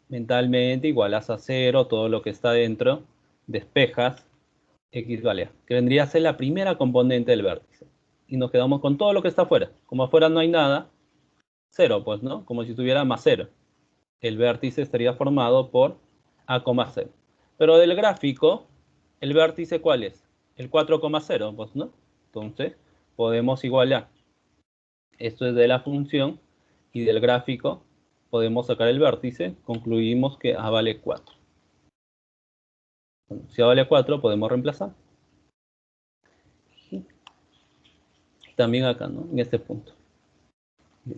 Mentalmente igualas a 0, todo lo que está dentro, despejas, x vale a, que vendría a ser la primera componente del vértice. Y nos quedamos con todo lo que está afuera. Como afuera no hay nada, 0, pues, ¿no? Como si tuviera más 0. El vértice estaría formado por a, 0. Pero del gráfico, ¿el vértice cuál es? El 4,0, pues, ¿no? Entonces, podemos igualar. Esto es de la función y del gráfico podemos sacar el vértice. Concluimos que a vale 4. Bueno, si a vale 4, podemos reemplazar. Y también acá, ¿no? En este punto.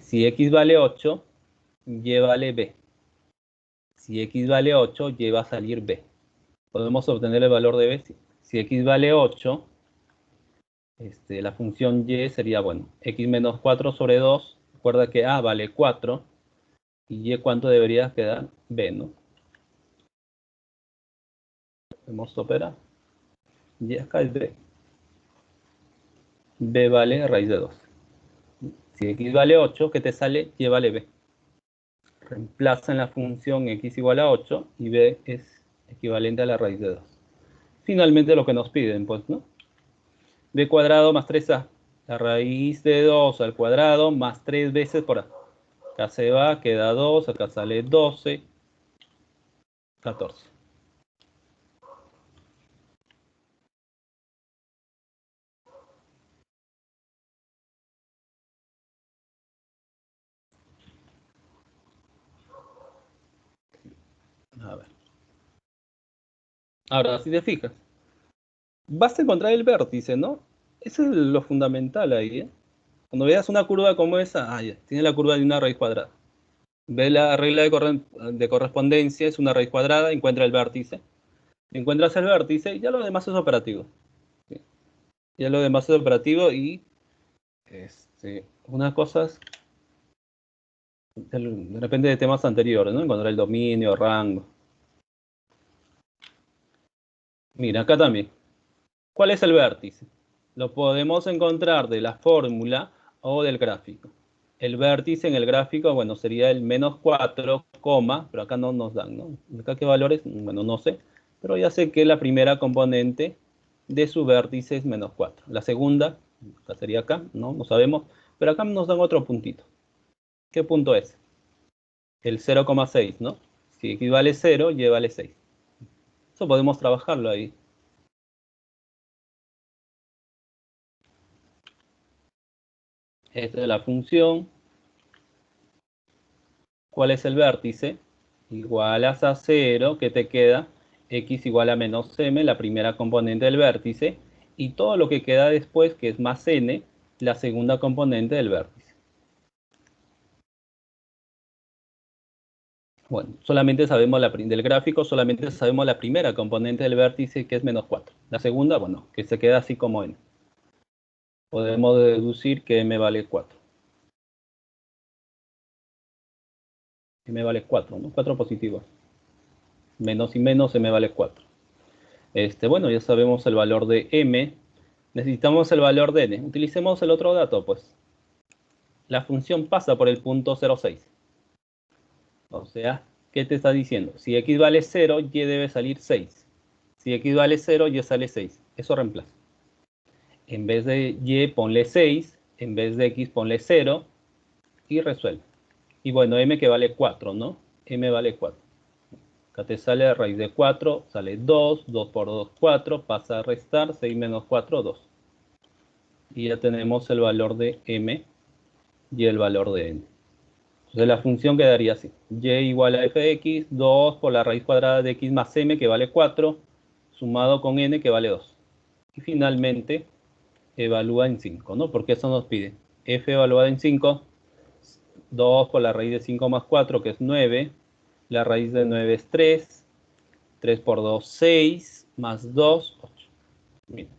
Si x vale 8, y vale b. Si x vale 8, y va a salir b. ¿Podemos obtener el valor de b? Si x vale 8, la función y sería, bueno, x menos 4 sobre 2. Recuerda que a vale 4. Y y cuánto debería quedar b, ¿no? Podemos operar. Y acá es b. B vale raíz de 2. Si x vale 8, ¿qué te sale? Y vale b. Reemplaza en la función x igual a 8 y b es equivalente a la raíz de 2. Finalmente lo que nos piden, pues, ¿no? B cuadrado más 3a. La raíz de 2 al cuadrado más 3 veces por a. Acá se va, queda 2, acá sale 12, 14. A ver. Ahora, si te fijas, vas a encontrar el vértice, ¿no? Eso es lo fundamental ahí, ¿eh? Cuando veas una curva como esa, ya, tiene la curva de una raíz cuadrada. Ve la regla de correspondencia, es una raíz cuadrada, encuentra el vértice. Encuentras el vértice y ya lo demás es operativo. ¿Sí? Ya lo demás es operativo y unas cosas, depende de temas anteriores, ¿no? Encontrar el dominio, rango. Mira, acá también. ¿Cuál es el vértice? Lo podemos encontrar de la fórmula o del gráfico. El vértice en el gráfico, bueno, sería el menos 4, pero acá no nos dan, ¿no? Acá qué valores, bueno, no sé. Pero ya sé que la primera componente de su vértice es menos 4. La segunda, acá sería acá, ¿no? No sabemos. Pero acá nos dan otro puntito. ¿Qué punto es? El 0,6, ¿no? Si equivale 0, y vale 6. Eso podemos trabajarlo ahí. Esta es la función. ¿Cuál es el vértice? Igualas a 0, ¿qué te queda? X igual a menos m, la primera componente del vértice, y todo lo que queda después, que es más n, la segunda componente del vértice. Bueno, solamente sabemos del gráfico, solamente sabemos la primera componente del vértice, que es menos 4. La segunda, bueno, que se queda así como n. Podemos deducir que m vale 4. M vale 4, ¿no? 4 positivo. Menos y menos, m vale 4. Bueno, ya sabemos el valor de m. Necesitamos el valor de n. Utilicemos el otro dato, pues. La función pasa por el punto 0,6. O sea, ¿qué te está diciendo? Si x vale 0, y debe salir 6. Si x vale 0, y sale 6. Eso reemplaza. En vez de y, ponle 6. En vez de x, ponle 0. Y resuelve. Y bueno, m que vale 4, ¿no? M vale 4. Acá te sale la raíz de 4, sale 2. 2 por 2, 4. Pasa a restar. 6 menos 4, 2. Y ya tenemos el valor de m y el valor de n. Entonces la función quedaría así. Y igual a f de x, 2 por la raíz cuadrada de x más m, que vale 4, sumado con n, que vale 2. Y finalmente, evalúa en 5, ¿no? Porque eso nos pide. F evaluada en 5, 2 por la raíz de 5 más 4, que es 9. La raíz de 9 es 3. 3 por 2, 6. Más 2, 8. Mira,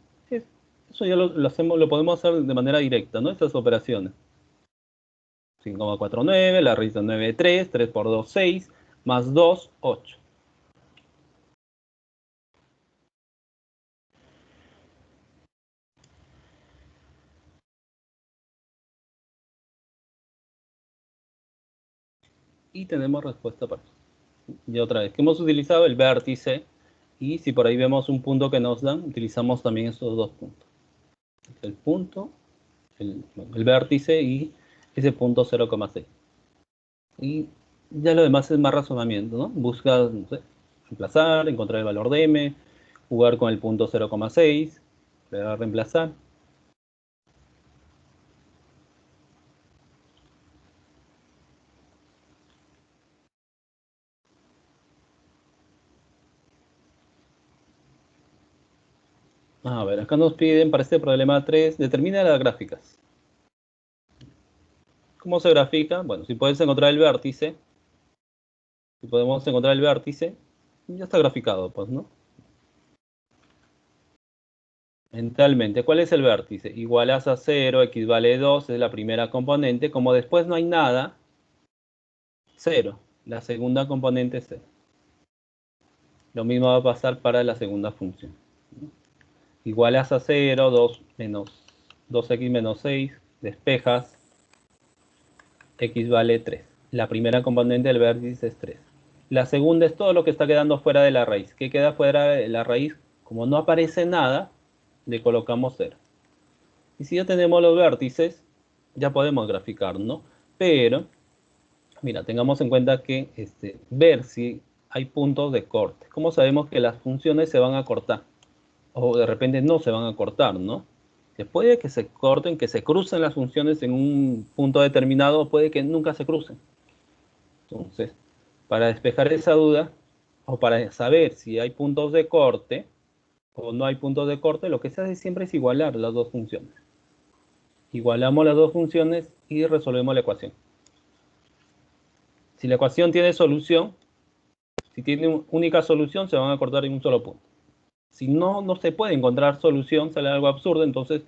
eso ya lo podemos hacer de manera directa, ¿no? Estas operaciones. 5,49, la raíz de 9, 3, 3 por 2, 6, más 2, 8. Y tenemos respuesta para eso. Y otra vez, que hemos utilizado el vértice, y si por ahí vemos un punto que nos dan, utilizamos también estos dos puntos. El punto, el vértice y ese punto 0,6. Y ya lo demás es más razonamiento, ¿no? Busca, no sé, reemplazar, encontrar el valor de m, jugar con el punto 0,6, reemplazar. A ver, acá nos piden para este problema 3, determina las gráficas. ¿Cómo se grafica? Bueno, si puedes encontrar el vértice, si podemos encontrar el vértice, ya está graficado, pues, ¿no? Mentalmente, ¿cuál es el vértice? Igualas a 0, x vale 2, es la primera componente. Como después no hay nada, 0. La segunda componente es 0. Lo mismo va a pasar para la segunda función. Igualas a 0, 2 menos 2x menos 6, despejas, x vale 3. La primera componente del vértice es 3. La segunda es todo lo que está quedando fuera de la raíz. ¿Qué queda fuera de la raíz? Como no aparece nada, le colocamos 0. Y si ya tenemos los vértices, ya podemos graficar, ¿no? Pero, mira, tengamos en cuenta que ver si hay puntos de corte. ¿Cómo sabemos que las funciones se van a cortar? O de repente no se van a cortar, ¿no? Que puede que se corten, que se crucen las funciones en un punto determinado, o puede que nunca se crucen. Entonces, para despejar esa duda, o para saber si hay puntos de corte o no hay puntos de corte, lo que se hace siempre es igualar las dos funciones. Igualamos las dos funciones y resolvemos la ecuación. Si la ecuación tiene solución, si tiene única solución, se van a cortar en un solo punto. Si no, no se puede encontrar solución, sale algo absurdo, entonces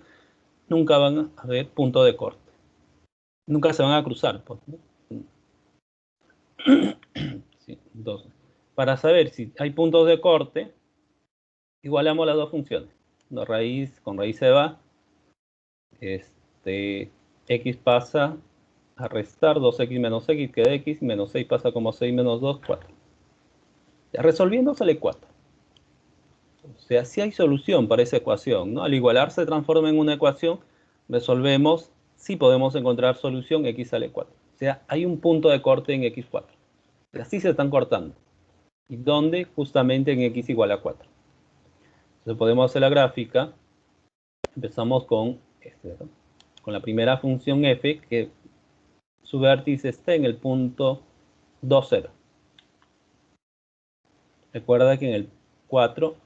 nunca van a haber punto de corte. Nunca se van a cruzar, pues, ¿no? Sí, entonces, para saber si hay puntos de corte, igualamos las dos funciones. La raíz con raíz se va. X pasa a restar 2x menos x, queda x, menos 6 pasa como 6 menos 2, 4. Ya resolviendo sale 4. O sea, si hay solución para esa ecuación, ¿no? Al igualar se transforma en una ecuación, resolvemos, si podemos encontrar solución, x sale 4. O sea, hay un punto de corte en x4. Y así se están cortando. ¿Y dónde? Justamente en x igual a 4. Entonces podemos hacer la gráfica. Empezamos con la primera función f, que su vértice está en el punto 2, 0. Recuerda que en el 4,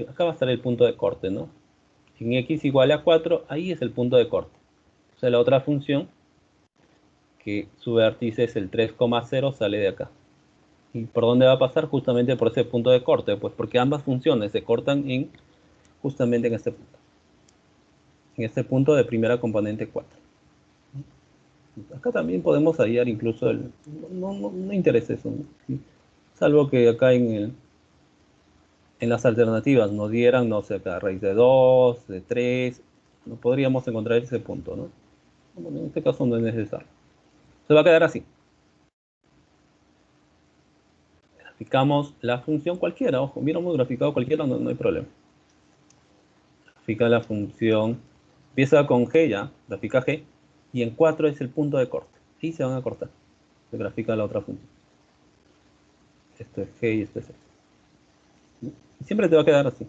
acá va a estar el punto de corte, ¿no? en x igual a 4, ahí es el punto de corte. O sea, la otra función, que su vértice es el 3,0, sale de acá. ¿Y por dónde va a pasar? Justamente por ese punto de corte, pues porque ambas funciones se cortan justamente en este punto. En este punto de primera componente 4. Acá también podemos hallar incluso no interesa eso, ¿no? Salvo que acá en las alternativas nos dieran, no sé, acá raíz de 2, de 3, no podríamos encontrar ese punto, ¿no? Bueno, en este caso no es necesario. Se va a quedar así. Graficamos la función cualquiera, ojo, hubiéramos graficado cualquiera, no hay problema. Grafica la función, empieza con G ya, grafica G, y en 4 es el punto de corte. Y se van a cortar. Se grafica la otra función. Esto es G y esto es F. Y siempre te va a quedar así.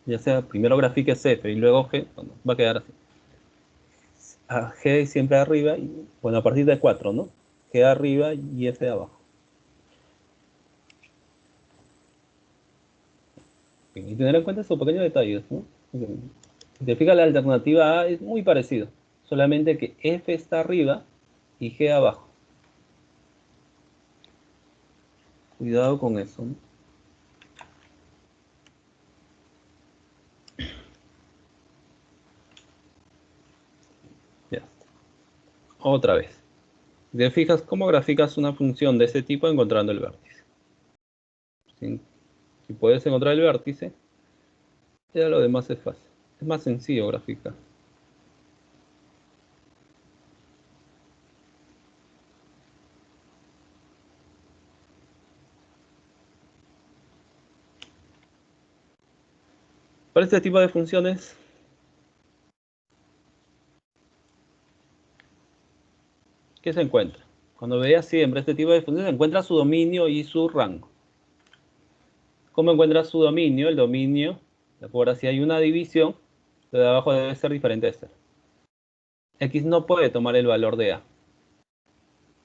Ya sea primero grafiques F y luego G, bueno, va a quedar así. A G siempre arriba, y, bueno, a partir de 4, ¿no? G arriba y F abajo. Y tener en cuenta esos pequeños detalles, ¿no? Si te fijas, la alternativa A es muy parecido, solamente que F está arriba y G abajo. Cuidado con eso, ¿no? Ya. Otra vez. Si te fijas, ¿cómo graficas una función de ese tipo encontrando el vértice? Si puedes encontrar el vértice, ya lo demás es fácil. Es más sencillo graficar. Para este tipo de funciones, ¿qué se encuentra? Cuando veas siempre este tipo de funciones, se encuentra su dominio y su rango. ¿Cómo encuentras su dominio? El dominio, de acuerdo, si hay una división, lo de abajo debe ser diferente de cero. X no puede tomar el valor de A.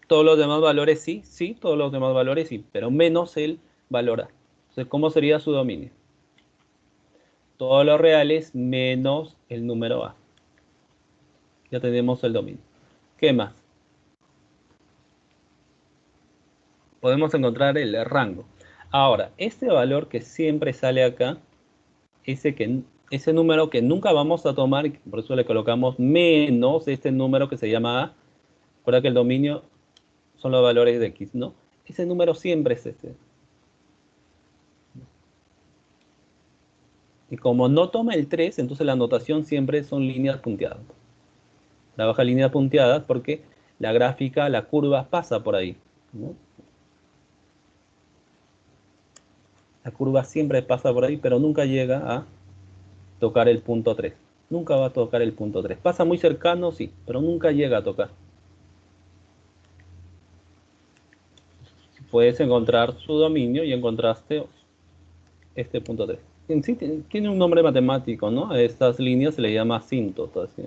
Todos los demás valores sí, todos los demás valores sí, pero menos el valor A. Entonces, ¿cómo sería su dominio? Todos los reales menos el número A. Ya tenemos el dominio. ¿Qué más? Podemos encontrar el rango. Ahora, este valor que siempre sale acá, ese número que nunca vamos a tomar, por eso le colocamos menos este número que se llama A. Recuerda que el dominio son los valores de X, ¿no? Ese número siempre es este. Y como no toma el 3, entonces la notación siempre son líneas punteadas. Trabaja líneas punteadas porque la gráfica, la curva pasa por ahí, ¿no? La curva siempre pasa por ahí, pero nunca llega a tocar el punto 3. Nunca va a tocar el punto 3. Pasa muy cercano, sí, pero nunca llega a tocar. Puedes encontrar su dominio y encontraste este punto 3. En sí tiene un nombre matemático, ¿no? A estas líneas se le llama asíntotas, ¿sí?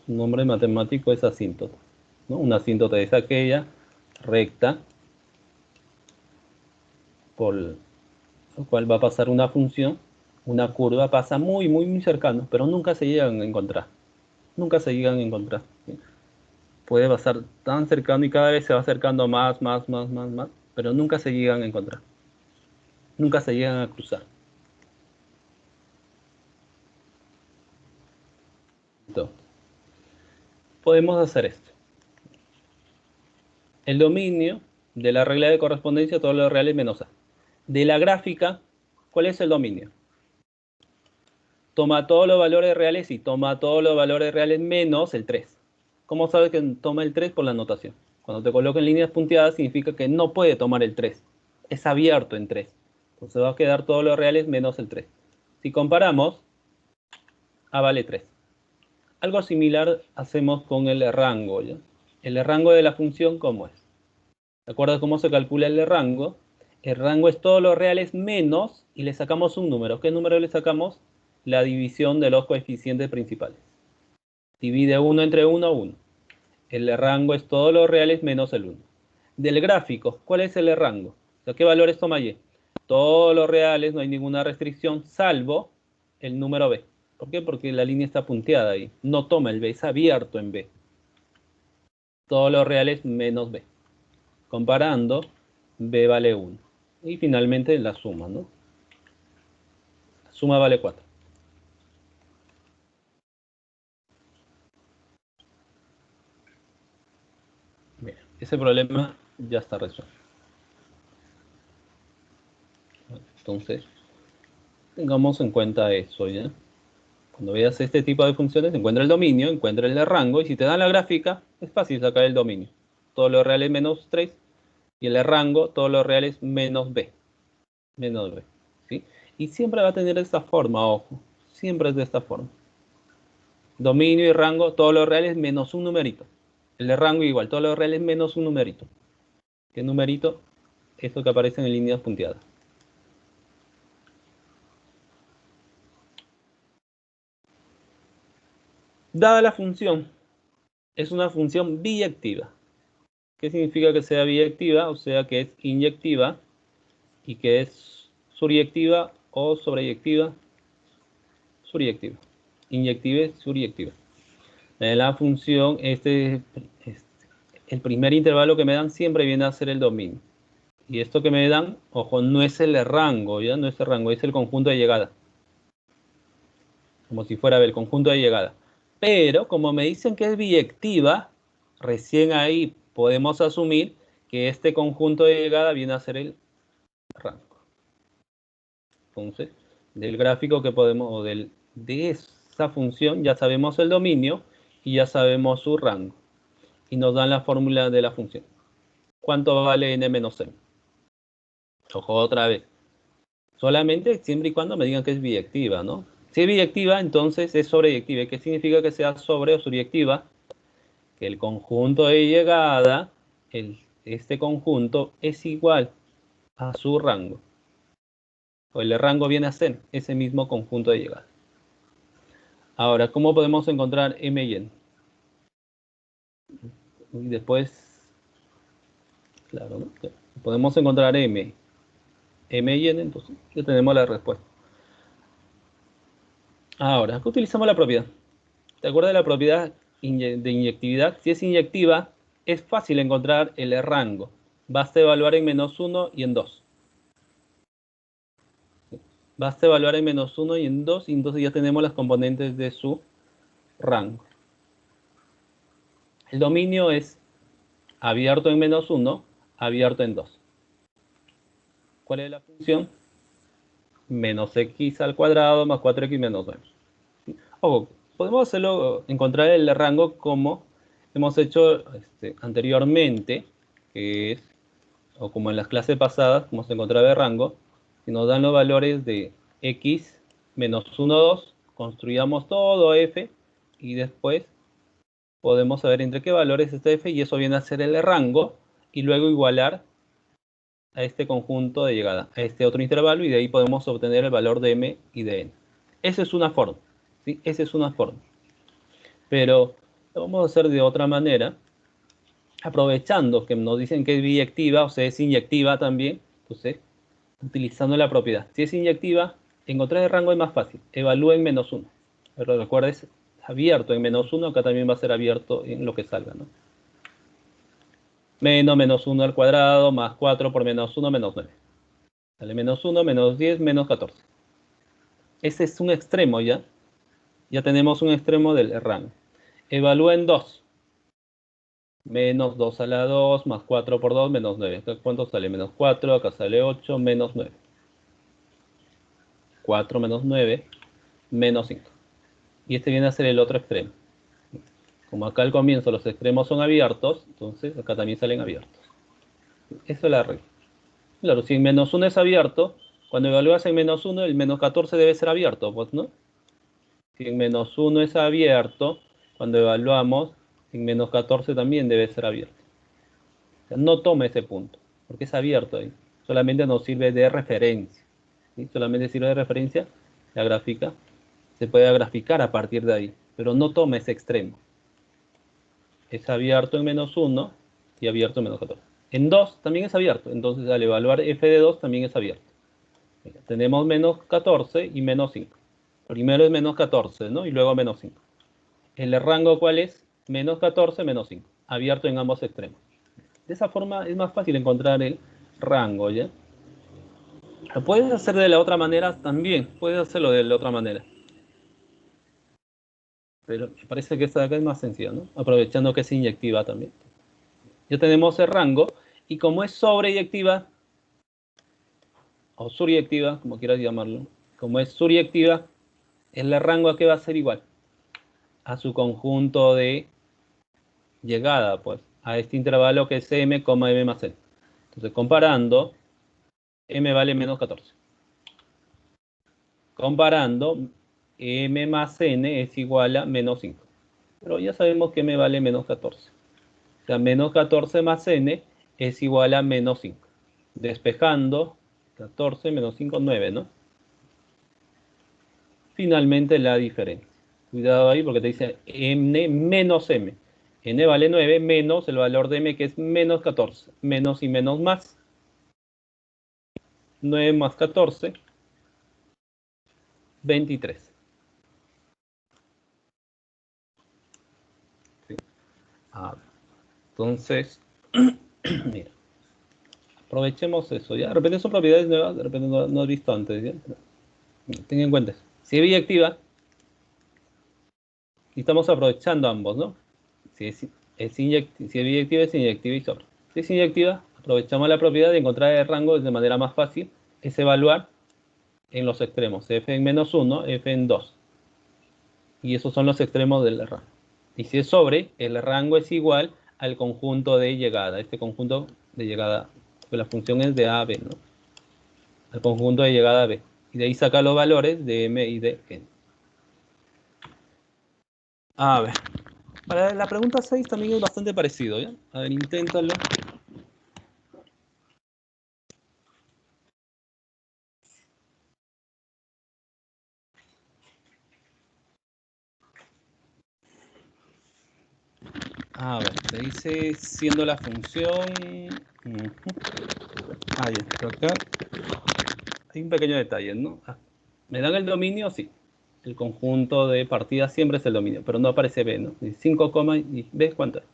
Su nombre matemático es asíntota, ¿no? Una asíntota es aquella recta por la cual va a pasar una función, una curva, pasa muy cercano, pero nunca se llegan a encontrar. Nunca se llegan a encontrar, ¿sí? Puede pasar tan cercano y cada vez se va acercando más, pero nunca se llegan a encontrar. Nunca se llegan a cruzar. Entonces, podemos hacer esto. El dominio de la regla de correspondencia, todos los reales menos A. De la gráfica, ¿cuál es el dominio? Toma todos los valores reales y toma todos los valores reales menos el 3. ¿Cómo sabes que toma el 3? Por la notación. Cuando te coloco en líneas punteadas significa que no puede tomar el 3. Es abierto en 3. Entonces va a quedar todos los reales menos el 3. Si comparamos, A vale 3. Algo similar hacemos con el rango, ¿ya? El rango de la función, ¿cómo es? ¿De acuerdo a cómo se calcula el rango? El rango es todos los reales menos y le sacamos un número. ¿Qué número le sacamos? La división de los coeficientes principales. Divide 1 entre 1, 1. El rango es todos los reales menos el 1. Del gráfico, ¿cuál es el rango? O sea, ¿qué valores toma Y? todos los reales, no hay ninguna restricción, salvo el número B. ¿Por qué? Porque la línea está punteada ahí. No toma el B, es abierto en B. Todos los reales menos B. Comparando, B vale 1. Y finalmente la suma, ¿no? La suma vale 4. Bien, ese problema ya está resuelto. Entonces, tengamos en cuenta eso, ¿ya? Cuando veas este tipo de funciones, encuentra el dominio, encuentra el de rango, y si te dan la gráfica, es fácil sacar el dominio. Todos los reales menos 3, y el de rango, todos los reales menos B. Menos B, ¿sí? Y siempre va a tener esta forma, ojo. Siempre es de esta forma. Dominio y rango, todos los reales menos un numerito. El de rango igual, todos los reales menos un numerito. ¿Qué numerito? Esto que aparece en líneas punteadas. Dada la función, es una función biyectiva. ¿Qué significa que sea biyectiva? O sea que es inyectiva y que es suryectiva o sobreyectiva. Suryectiva. Inyectiva y suryectiva. La función, el primer intervalo que me dan siempre viene a ser el dominio. Y esto que me dan, ojo, no es el rango, ¿ya? No es el rango, es el conjunto de llegada. Como si fuera el conjunto de llegada. Pero como me dicen que es biyectiva, recién ahí podemos asumir que este conjunto de llegada viene a ser el rango. Entonces, del gráfico que podemos, o de esa función, ya sabemos el dominio y ya sabemos su rango. Y nos dan la fórmula de la función. ¿Cuánto vale n menos m? Ojo, otra vez. Solamente siempre y cuando me digan que es biyectiva, ¿no? Si es biyectiva, entonces es sobreyectiva. ¿Qué significa que sea sobre o suryectiva? Que el conjunto de llegada, este conjunto, es igual a su rango. O el rango viene a ser ese mismo conjunto de llegada. Ahora, ¿cómo podemos encontrar m y n? Y después, claro, ¿no? Podemos encontrar m y n, entonces ya tenemos la respuesta. Ahora, ¿qué utilizamos la propiedad? ¿Te acuerdas de la propiedad de inyectividad? Si es inyectiva, es fácil encontrar el rango. Basta evaluar en -1 y en 2. Basta evaluar en -1 y en 2, y entonces ya tenemos las componentes de su rango. El dominio es abierto en -1, abierto en 2. ¿Cuál es la función? Menos x al cuadrado más 4x menos 9. Ojo, podemos hacerlo, encontrar el rango como hemos hecho anteriormente, que es, o como en las clases pasadas, como se encontraba el rango, si nos dan los valores de x menos 1, 2, construyamos todo f y después podemos saber entre qué valores está f y eso viene a ser el rango y luego igualar a este conjunto de llegada, a este otro intervalo y de ahí podemos obtener el valor de m y de n. Esa es una forma, ¿sí? Esa es una forma. Pero lo vamos a hacer de otra manera, aprovechando que nos dicen que es biyectiva, o sea, es inyectiva también, entonces, utilizando la propiedad. Si es inyectiva, encontrar el rango es más fácil. Evalúen -1. Pero recuerda, es abierto en -1, acá también va a ser abierto en lo que salga, ¿no? Menos -1 al cuadrado, más 4 por -1, menos 9. Sale -1, menos 10, menos 14. Ese es un extremo ya. Ya tenemos un extremo del rango. Evalúen 2. Menos 2 a la 2, más 4 por 2, menos 9. ¿Cuánto sale? Menos 4, acá sale 8, menos 9. 4 menos 9, menos 5. Y este viene a ser el otro extremo. Como acá al comienzo los extremos son abiertos, entonces acá también salen abiertos. Eso es la regla. Claro, si en -1 es abierto, cuando evalúas en -1, el menos 14 debe ser abierto, pues, ¿no? Si en -1 es abierto, cuando evaluamos, en -14 también debe ser abierto. O sea, no toma ese punto, porque es abierto ahí. Solamente nos sirve de referencia. ¿Sí? Solamente sirve de referencia la gráfica. Se puede graficar a partir de ahí, pero no toma ese extremo. Es abierto en -1 y abierto en -14. En 2 también es abierto, entonces al evaluar f de 2 también es abierto. Mira, tenemos menos 14 y menos 5. Primero es menos 14, ¿no? Y luego menos 5. ¿El rango cuál es? Menos 14, menos 5. Abierto en ambos extremos. De esa forma es más fácil encontrar el rango, ¿ya? Lo puedes hacer de la otra manera también. Puedes hacerlo de la otra manera. Pero me parece que esta de acá es más sencilla, ¿no? Aprovechando que es inyectiva también. Ya tenemos el rango. Y como es sobreyectiva, o suryectiva, como quieras llamarlo, como es suryectiva, el rango a qué va a ser igual. A su conjunto de llegada, pues, a este intervalo que es m, m más n. Entonces, comparando, m vale menos 14. Comparando, m más n es igual a menos 5. Pero ya sabemos que m vale menos 14. O sea, menos 14 más n es igual a menos 5. Despejando, 14 menos 5, 9, ¿no? Finalmente la diferencia. Cuidado ahí porque te dice n menos m. N vale 9 menos el valor de m que es menos 14. Menos y menos más. 9 más 14, 23. ¿Sí? Entonces, mira, aprovechemos eso. ¿Ya? De repente son propiedades nuevas, de repente no has visto antes. ¿Ya? Ten en cuenta eso. Si es biyectiva, y estamos aprovechando ambos, ¿no? Si es biyectiva, es inyectiva y sobra. Si es inyectiva, aprovechamos la propiedad de encontrar el rango de manera más fácil. Es evaluar en los extremos. F en menos 1, F en 2. Y esos son los extremos del rango. Y si es sobre, el rango es igual al conjunto de llegada. Este conjunto de llegada, pues la función es de A a B, ¿no? Al conjunto de llegada a B. Y de ahí saca los valores de M y de N. A ver. Para la pregunta 6 también es bastante parecido, ¿ya? A ver, inténtalo. A ver, te dice siendo la función... Ahí está, acá. Hay un pequeño detalle, ¿no? ¿Me dan el dominio? Sí. El conjunto de partidas siempre es el dominio, pero no aparece B, ¿no? 5, y ¿ves cuánto es?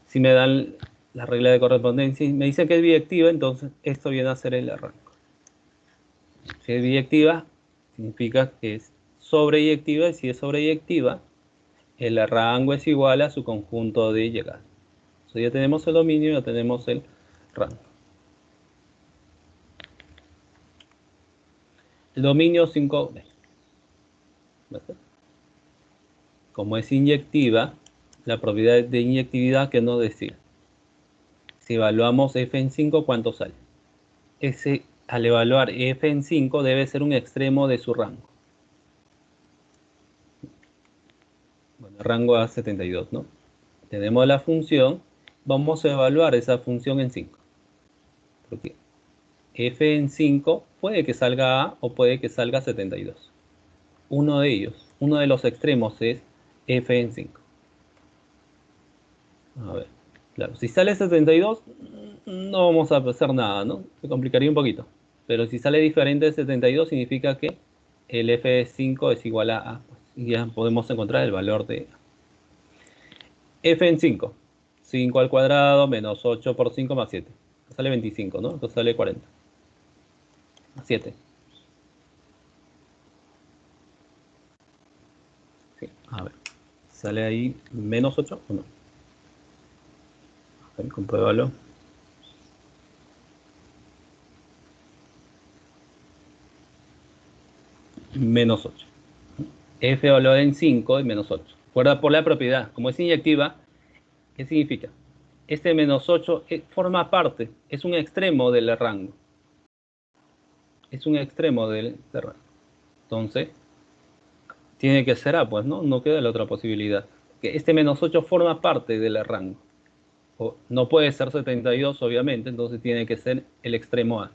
Si me dan la regla de correspondencia y me dice que es biyectiva, entonces esto viene a ser el rango. Si es biyectiva, significa que es sobreyectiva, y si es sobreyectiva, el rango es igual a su conjunto de llegada. Entonces ya tenemos el dominio, ya tenemos el rango. El dominio 5B. Como es inyectiva, la propiedad de inyectividad que nos decía. Si evaluamos f en 5, ¿cuánto sale? Al evaluar f en 5 debe ser un extremo de su rango. Bueno, rango a 72, ¿no? Tenemos la función, vamos a evaluar esa función en 5. Porque f en 5 puede que salga a o puede que salga 72. Uno de ellos, uno de los extremos es f en 5. A ver, claro, si sale 72, no vamos a hacer nada, ¿no? Se complicaría un poquito. Pero si sale diferente de 72, significa que el f5 es igual a A. Y ya podemos encontrar el valor de f en 5. 5 al cuadrado menos 8 por 5 más 7. Sale 25, ¿no? Entonces sale 40. Más 7. Sí, a ver. ¿Sale ahí menos 8 o no? A ver, compruébalo. Menos 8. F valor en 5 es menos 8. Recuerda por la propiedad. Como es inyectiva, ¿qué significa? Este menos 8 forma parte, es un extremo del rango. Es un extremo del rango. Entonces, tiene que ser A, pues, ¿no? No queda la otra posibilidad. Que este menos 8 forma parte del rango. No puede ser 72, obviamente, entonces tiene que ser el extremo A.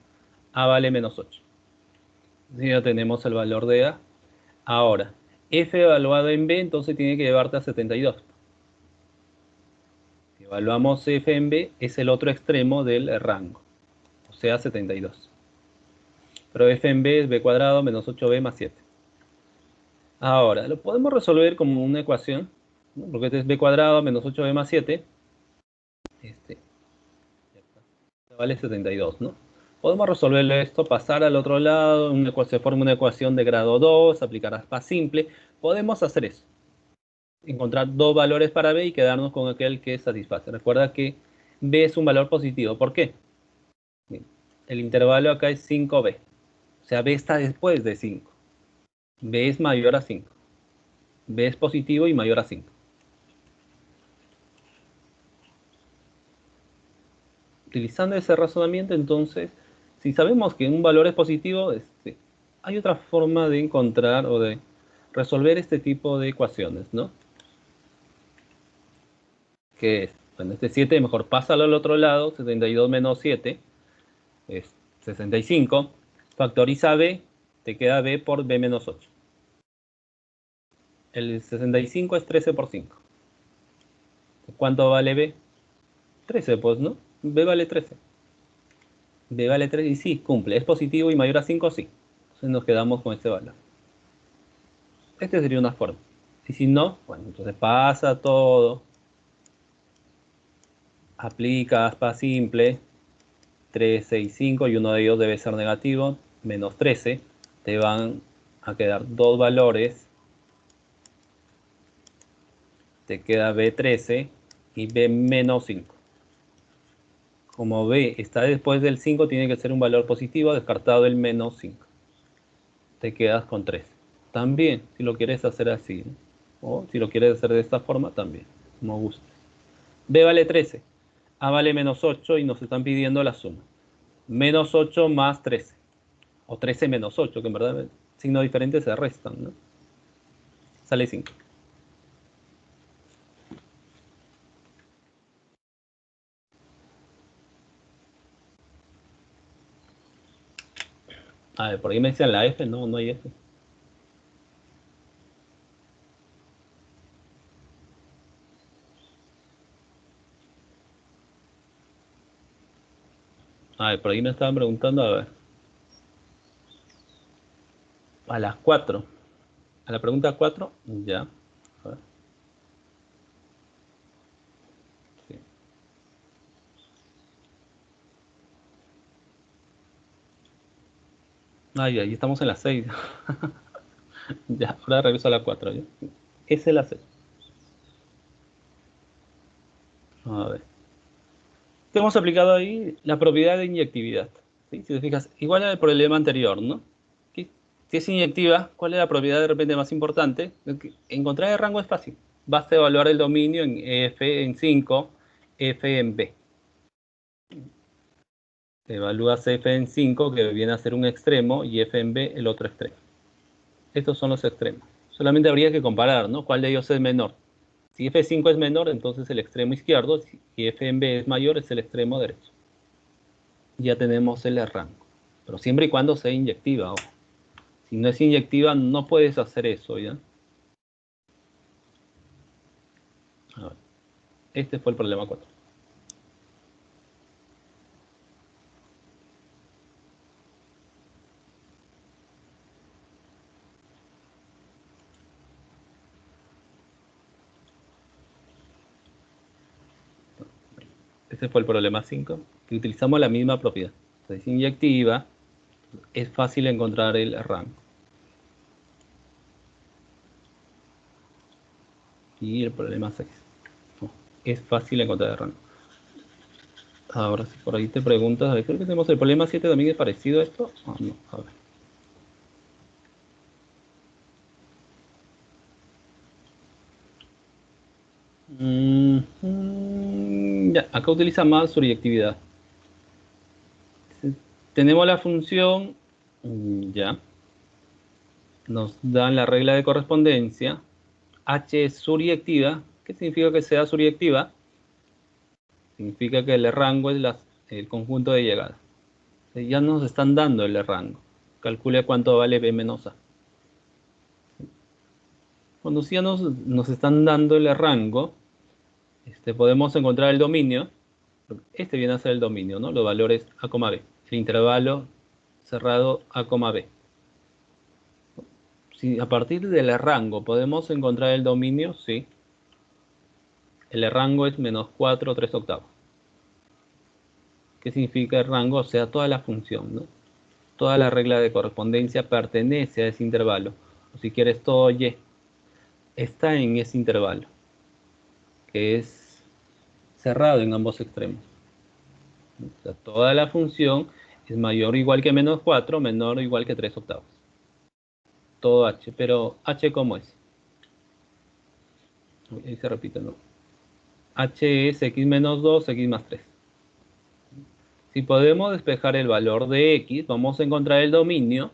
A vale menos 8. Ya tenemos el valor de A. Ahora, F evaluado en B, entonces tiene que llevarte a 72. Si evaluamos F en B, es el otro extremo del rango. sea 72. Pero f en b es b cuadrado menos 8b más 7. Ahora, lo podemos resolver como una ecuación, ¿no? Porque este es b cuadrado menos 8b más 7. Este vale 72, ¿no? Podemos resolverle esto, pasar al otro lado, se forma una ecuación de grado 2, aplicar aspa simple. Podemos hacer eso. Encontrar dos valores para b y quedarnos con aquel que satisface. Recuerda que b es un valor positivo. ¿Por qué? Bien, el intervalo acá es 5b. O sea, b está después de 5. B es mayor a 5. B es positivo y mayor a 5. Utilizando ese razonamiento, entonces, si sabemos que un valor es positivo, hay otra forma de encontrar o de resolver este tipo de ecuaciones, ¿no? Que es, bueno, este 7 mejor pásalo al otro lado, 72 menos 7 es 65. Factoriza b, te queda b por b menos 8. El 65 es 13 por 5. ¿Cuánto vale b? 13, pues, ¿no? B vale 13. B vale 3 y sí, cumple. ¿Es positivo y mayor a 5? Sí. Entonces nos quedamos con este valor. Esta sería una forma. Y si no, bueno, entonces pasa todo. Aplica aspa simple. 3, 6, 5 y uno de ellos debe ser negativo. Menos 13. Te van a quedar dos valores. Te queda B13 y B menos 5. Como B está después del 5, tiene que ser un valor positivo, descartado el menos 5. Te quedas con 3. También, si lo quieres hacer así, ¿no? O si lo quieres hacer de esta forma, también, como gustes. B vale 13, A vale menos 8 y nos están pidiendo la suma. Menos 8 más 13, o 13 menos 8, que en verdad signos diferentes se restan, ¿no? Sale 5. A ver, por ahí me decían la F, no, no hay F. A ver, por ahí me estaban preguntando, a ver. A las 4. A la pregunta 4, ya. A ver. Sí. Ay, ahí estamos en la 6. Ya, ahora regreso a la 4. ¿Ya? Esa es la 6. A ver. Hemos aplicado ahí la propiedad de inyectividad. ¿Sí? Si te fijas, igual al problema anterior, ¿no? ¿Sí? Si es inyectiva, ¿cuál es la propiedad de repente más importante? Encontrar el rango es fácil. Basta evaluar el dominio en F en 5, F en B. Evalúas F en 5, que viene a ser un extremo, y F en B el otro extremo. Estos son los extremos. Solamente habría que comparar, ¿no? ¿Cuál de ellos es menor? Si F5 es menor, entonces el extremo izquierdo. Si F en B es mayor, es el extremo derecho. Ya tenemos el rango. Pero siempre y cuando sea inyectiva. Ojo. Si no es inyectiva, no puedes hacer eso, ¿ya? A ver. Este fue el problema 4. Este fue el problema 5, que utilizamos la misma propiedad. Entonces, inyectiva, es fácil encontrar el rango. Y el problema 6. No, es fácil encontrar el rango. Ahora, si por ahí te preguntas, a ver, creo que tenemos el problema 7 también es parecido a esto. Ah, no, a ver. Ya, acá utiliza más surjetividad. Tenemos la función, ya, nos dan la regla de correspondencia. H es surjectiva. ¿Qué significa que sea surjectiva? Significa que el rango es el conjunto de llegada. Ya nos están dando el rango. Calcule cuánto vale B menos A. Cuando ya nos están dando el rango, podemos encontrar el dominio. Este viene a ser el dominio, ¿no? Los valores A, B. el intervalo cerrado A, B. Si a partir del rango podemos encontrar el dominio, sí. El rango es -4, 3/8. ¿Qué significa el rango? O sea, toda la función, ¿no? Toda la regla de correspondencia pertenece a ese intervalo. O si quieres, todo y está en ese intervalo, que es cerrado en ambos extremos. O sea, toda la función es mayor o igual que -4, menor o igual que 3/8. Todo h, pero h ¿cómo es? Ahí se repite, ¿no? H es x-2, x+3. Si podemos despejar el valor de x, vamos a encontrar el dominio,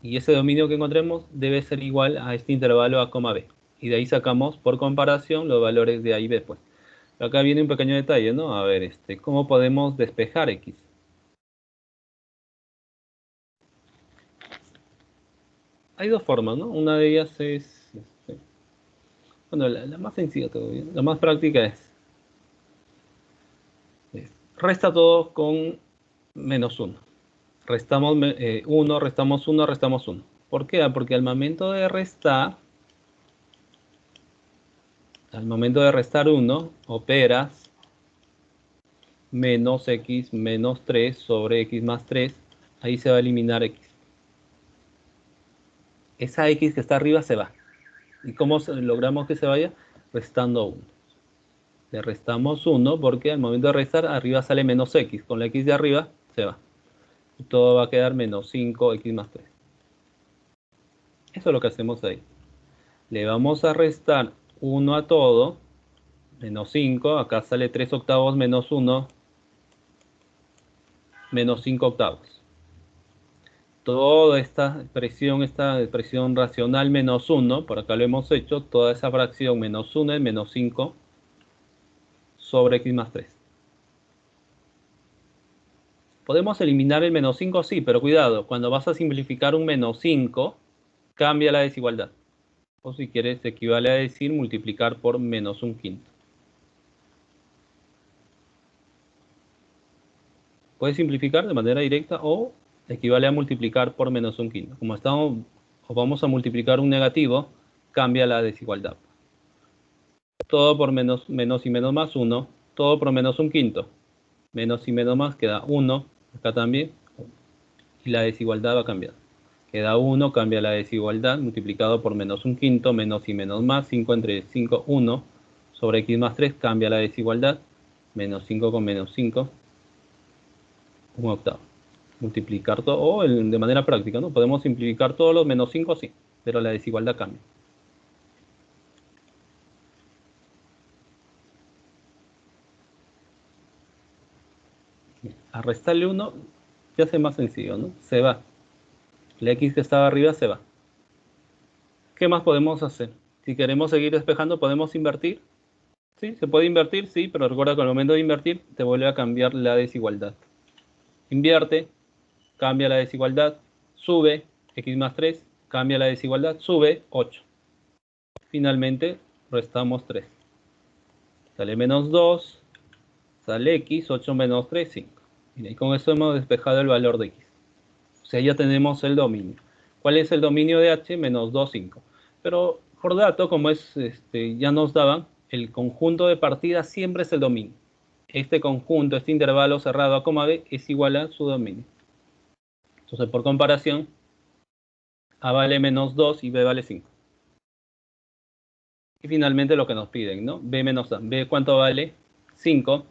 y ese dominio que encontremos debe ser igual a este intervalo A, B. Y de ahí sacamos, por comparación, los valores de A y B, pues. Acá viene un pequeño detalle, ¿no? A ver, ¿cómo podemos despejar x? Hay dos formas, ¿no? Una de ellas es, bueno, la más sencilla todavía, la más práctica resta todo con -1. Restamos 1, restamos 1, restamos 1. ¿Por qué? Porque al momento de restar, -1, operas menos x menos 3 sobre x+3. Ahí se va a eliminar x. Esa x que está arriba se va. ¿Y cómo logramos que se vaya? Restando 1. Le restamos 1 porque al momento de restar, arriba sale menos x. Con la x de arriba se va. Y todo va a quedar menos 5x+3. Eso es lo que hacemos ahí. Le vamos a restar 1 a todo. Menos 5. Acá sale 3/8 menos 1. Menos 5/8. Toda esta expresión racional menos 1, por acá lo hemos hecho, toda esa fracción menos 1 es menos 5 sobre x+3. Podemos eliminar el menos 5, sí, pero cuidado, cuando vas a simplificar un menos 5, cambia la desigualdad. O si quieres, equivale a decir multiplicar por -1/5. Puedes simplificar de manera directa o equivale a multiplicar por -1/5. Como estamos, o vamos a multiplicar un negativo, cambia la desigualdad. Todo por menos y menos más 1, todo por -1/5. Menos y menos más queda 1, acá también, y la desigualdad va a cambiar. Queda 1, cambia la desigualdad, multiplicado por -1/5, menos y menos más, 5 entre 5, 1, sobre x+3, cambia la desigualdad, menos 5 con menos 5, 1/8. Multiplicar todo, o de manera práctica, ¿no? Podemos simplificar todos los menos 5, sí, pero la desigualdad cambia. A restarle 1 ya hace más sencillo, ¿no? Se va. La x que estaba arriba se va. ¿Qué más podemos hacer? Si queremos seguir despejando, ¿podemos invertir? Sí, se puede invertir, sí, pero recuerda que al momento de invertir te vuelve a cambiar la desigualdad. Invierte, cambia la desigualdad, sube x+3, cambia la desigualdad, sube 8. Finalmente, restamos 3. Sale -2, sale x, 8 menos 3, 5. Y con eso hemos despejado el valor de x. O sea, ya tenemos el dominio. ¿Cuál es el dominio de h? -2, 5. Pero por dato, como es, ya nos daban, el conjunto de partidas siempre es el dominio. Este conjunto, este intervalo cerrado A, B, es igual a su dominio. Entonces, por comparación, A vale -2 y B vale 5. Y finalmente lo que nos piden, ¿no? B menos A. B, ¿cuánto vale? 5,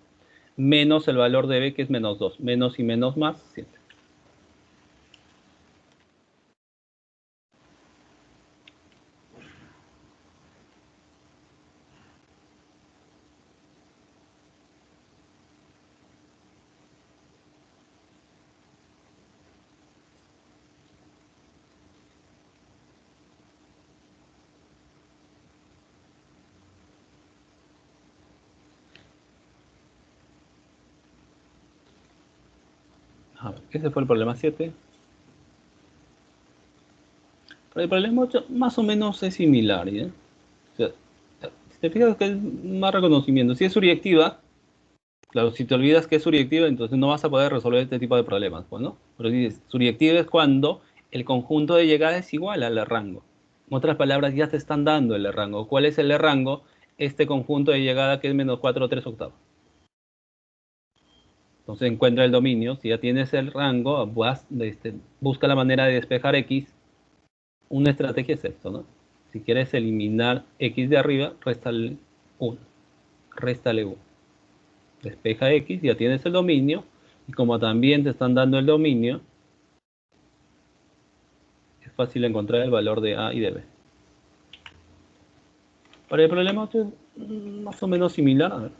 menos el valor de B, que es -2. Menos y menos más, 7. A ver, ese fue el problema 7. Pero el problema 8 más o menos es similar, ¿ya? O sea, si te fijas que es más reconocimiento. Si es surictiva, Claro, si te olvidas que es suriyectiva, entonces no vas a poder resolver este tipo de problemas, pues, ¿no? Pero dices, suriyectiva es cuando el conjunto de llegada es igual al rango. En otras palabras, ya te están dando el rango. ¿Cuál es el rango? Este conjunto de llegada que es menos 4 o 3 octavos. Entonces encuentra el dominio. Si ya tienes el rango, busca la manera de despejar X. Una estrategia es esto, ¿no? Si quieres eliminar X de arriba, réstale 1. Réstale 1. Despeja X, ya tienes el dominio. Y como también te están dando el dominio, es fácil encontrar el valor de A y de B. Para el problema es más o menos similar. A ver.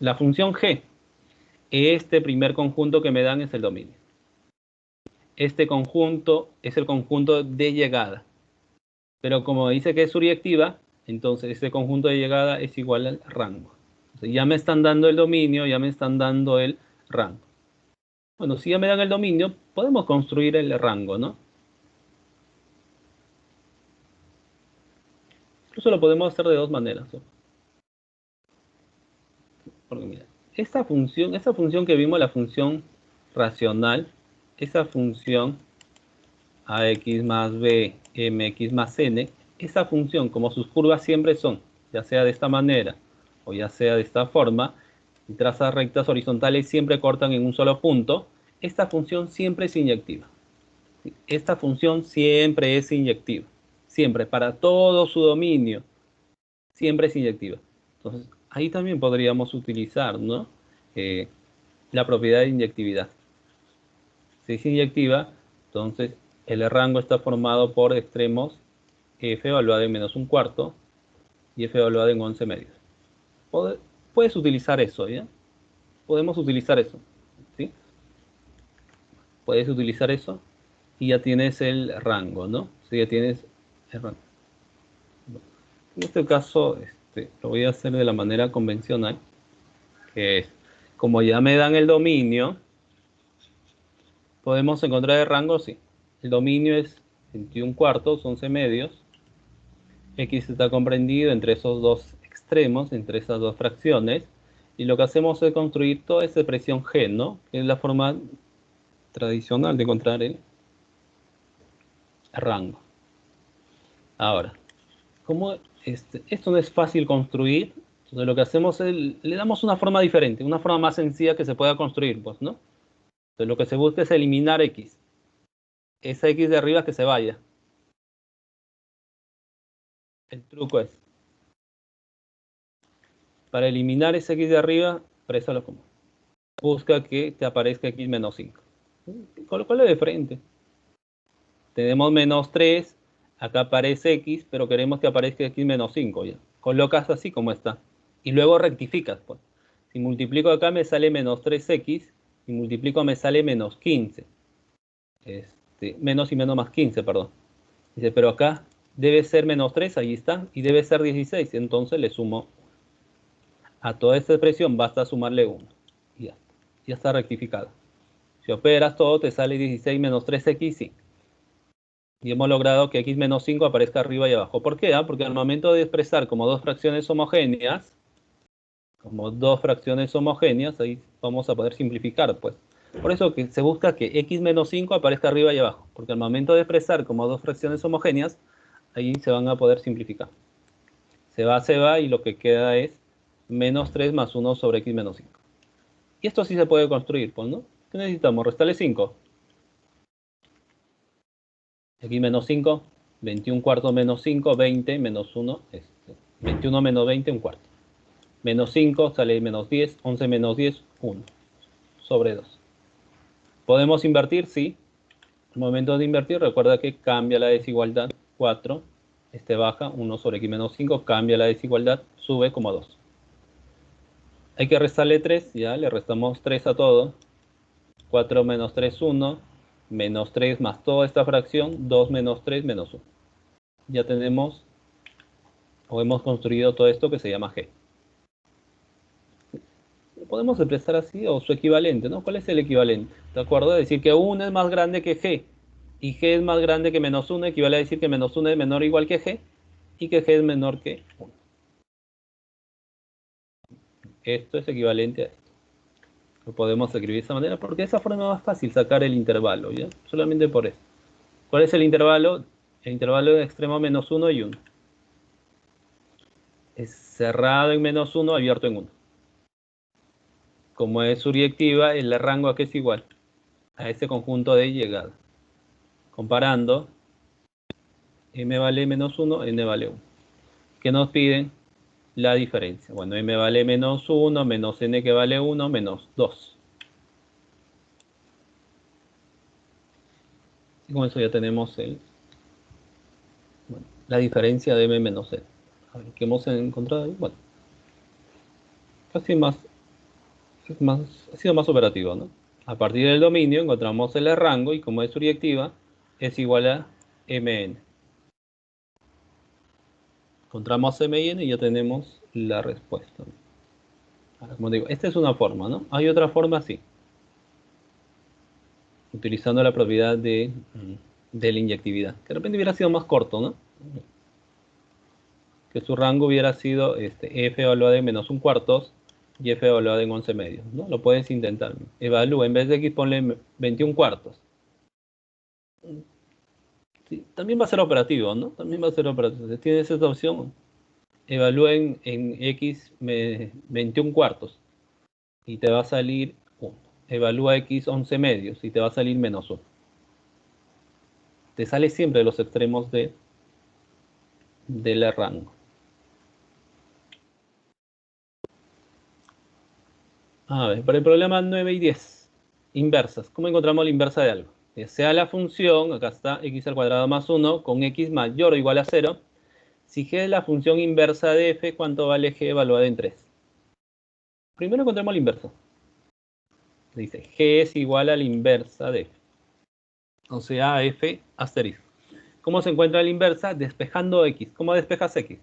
La función G. Este primer conjunto que me dan es el dominio. Este conjunto es el conjunto de llegada. Pero como dice que es suriyectiva, entonces este conjunto de llegada es igual al rango. Entonces ya me están dando el dominio, ya me están dando el rango. Bueno, si ya me dan el dominio, podemos construir el rango, ¿no? Incluso lo podemos hacer de dos maneras, ¿no? Porque mira, esa función que vimos, la función racional, esa función ax más b, mx más n, esa función, como sus curvas siempre son, ya sea de esta manera o ya sea de esta forma, y trazas rectas horizontales siempre cortan en un solo punto, esta función siempre es inyectiva. Esta función siempre es inyectiva. Siempre, para todo su dominio, siempre es inyectiva. Entonces, ahí también podríamos utilizar, ¿no? La propiedad de inyectividad. Si es inyectiva, entonces el rango está formado por extremos f evaluado en menos un cuarto y f evaluado en 11 medios. Puedes utilizar eso, ¿ya? Podemos utilizar eso, ¿sí? Puedes utilizar eso y ya tienes el rango, ¿no? Sí, ya tienes el rango. En este caso, lo voy a hacer de la manera convencional, que es, como ya me dan el dominio, podemos encontrar el rango, sí. El dominio es 21 cuartos, 11 medios. X está comprendido entre esos dos extremos, entre esas dos fracciones. Y lo que hacemos es construir toda esa expresión G, ¿no? Que es la forma tradicional de encontrar el rango. Ahora, como esto no es fácil construir, entonces lo que hacemos es, le damos una forma diferente, una forma más sencilla que se pueda construir, pues, ¿no? Entonces lo que se busca es eliminar X. Esa X de arriba que se vaya. El truco es, para eliminar esa X de arriba, présalo como. Busca que te aparezca X menos 5. Colócalo de frente. Tenemos menos 3, acá aparece X, pero queremos que aparezca X menos 5, ¿ya? Colocas así como está. Y luego rectificas, pues. Si multiplico acá me sale menos 3X, y multiplico me sale menos 15. Menos y menos más 15, perdón. Dice, pero acá debe ser menos 3, ahí está, y debe ser 16, entonces le sumo a toda esta expresión, basta sumarle 1. Y ya está rectificado. Si operas todo, te sale 16 menos 3x, sí. Y hemos logrado que x menos 5 aparezca arriba y abajo. ¿Por qué? Porque al momento de expresar como dos fracciones homogéneas, ahí vamos a poder simplificar, pues. Por eso que se busca que x menos 5 aparezca arriba y abajo. Porque al momento de expresar como dos fracciones homogéneas, ahí se van a poder simplificar. Se va, y lo que queda es menos 3 más 1 sobre x menos 5. Y esto sí se puede construir, pues, ¿no? ¿Qué necesitamos? Restarle 5. X menos 5, 21 cuartos menos 5, 20 menos 1, 21 menos 20, un cuarto. Menos 5 sale menos 10, 11 menos 10, 1 sobre 2. ¿Podemos invertir? Sí. Al momento de invertir, recuerda que cambia la desigualdad, 4, baja, 1 sobre x menos 5, cambia la desigualdad, sube como 2. Hay que restarle 3, ya le restamos 3 a todo. 4 menos 3, 1, menos 3 más toda esta fracción, 2 menos 3 menos 1. Ya tenemos, o hemos construido todo esto que se llama G. Podemos expresar así o su equivalente, ¿no? ¿Cuál es el equivalente? ¿De acuerdo? Decir que 1 es más grande que G y G es más grande que menos 1 equivale a decir que menos 1 es menor o igual que G y que G es menor que 1. esto es equivalente a esto. Lo podemos escribir de esa manera porque de esa forma es más fácil sacar el intervalo, ¿ya? Solamente por eso. ¿Cuál es el intervalo? El intervalo de extremo menos 1 y 1. Es cerrado en menos 1, abierto en 1. Como es surjectiva, el rango aquí es igual a este conjunto de llegada. Comparando, m vale menos 1, n vale 1. ¿Qué nos piden? La diferencia. Bueno, m vale menos 1, menos n que vale 1, menos 2. Y con eso ya tenemos la diferencia de m menos n. A ver, ¿qué hemos encontrado ahí? Bueno, casi ha sido más operativo, ¿no? A partir del dominio encontramos el rango y como es surjectiva, es igual a mn. Encontramos m y n y ya tenemos la respuesta. Ahora, como digo, esta es una forma, ¿no? Hay otra forma, sí. Utilizando la propiedad de la inyectividad. Que de repente hubiera sido más corto, ¿no? Que su rango hubiera sido f evaluado en menos 1/4 y f evaluado en 11 medios, ¿no? Lo puedes intentar. Evalúa, en vez de x ponle 21/4. Sí, también va a ser operativo, ¿no? También va a ser operativo. Si tienes esta opción, evalúa en x 21/4 y te va a salir 1. Evalúa x 11 medios y te va a salir menos 1. Te sale siempre de los extremos del rango. A ver, para el problema 9 y 10, inversas. ¿Cómo encontramos la inversa de algo? Que sea la función, acá está, x al cuadrado más 1, con x mayor o igual a 0. Si g es la función inversa de f, ¿cuánto vale g evaluado en 3? Primero encontremos la inversa. Dice, g es igual a la inversa de f. O sea, f asterisco. ¿Cómo se encuentra la inversa? Despejando x. ¿Cómo despejas x?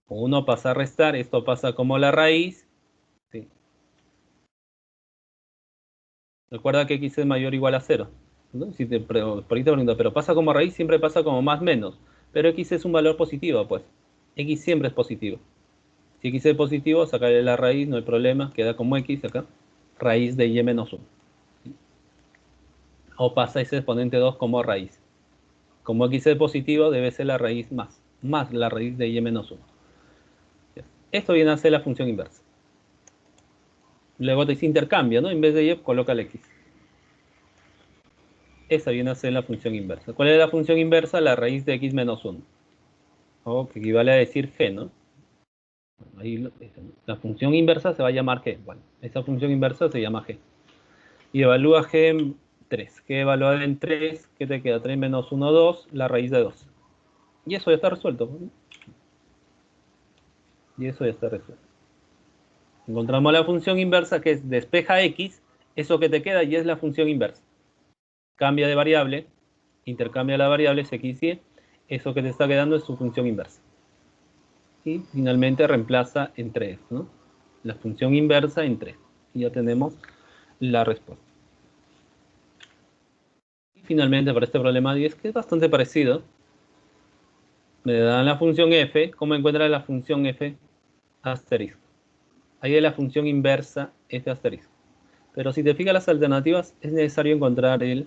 1 pasa a restar, esto pasa como la raíz. Sí. Recuerda que x es mayor o igual a 0. ¿No? Si por ahí te pregunto, pero pasa como raíz, siempre pasa como más menos. Pero x es un valor positivo, pues. X siempre es positivo. Si x es positivo, sacarle la raíz, no hay problema. Queda como x acá. Raíz de y menos 1. O pasa ese exponente 2 como raíz. Como x es positivo, debe ser la raíz más la raíz de y menos 1. Esto viene a ser la función inversa. Luego te dice intercambia, ¿no? En vez de y, coloca el x. Esa viene a ser la función inversa. ¿Cuál es la función inversa? La raíz de x menos 1. O que equivale a decir g, ¿no? Ahí la función inversa se va a llamar g. Bueno, esa función inversa se llama g. Y evalúa g en 3. G evaluada en 3, ¿qué te queda? 3 menos 1, 2, la raíz de 2. Y eso ya está resuelto. Y eso ya está resuelto. Encontramos la función inversa que es despeja x. Eso que te queda ya es la función inversa. Cambia de variable, intercambia la variable x y y. Eso que te está quedando es su función inversa. Y finalmente reemplaza en 3, ¿no? La función inversa en 3. Y ya tenemos la respuesta. Y finalmente para este problema 10, que es bastante parecido, me dan la función f. ¿Cómo encuentra la función f asterisco? Ahí es la función inversa f asterisco. Pero si te fijas las alternativas, es necesario encontrar el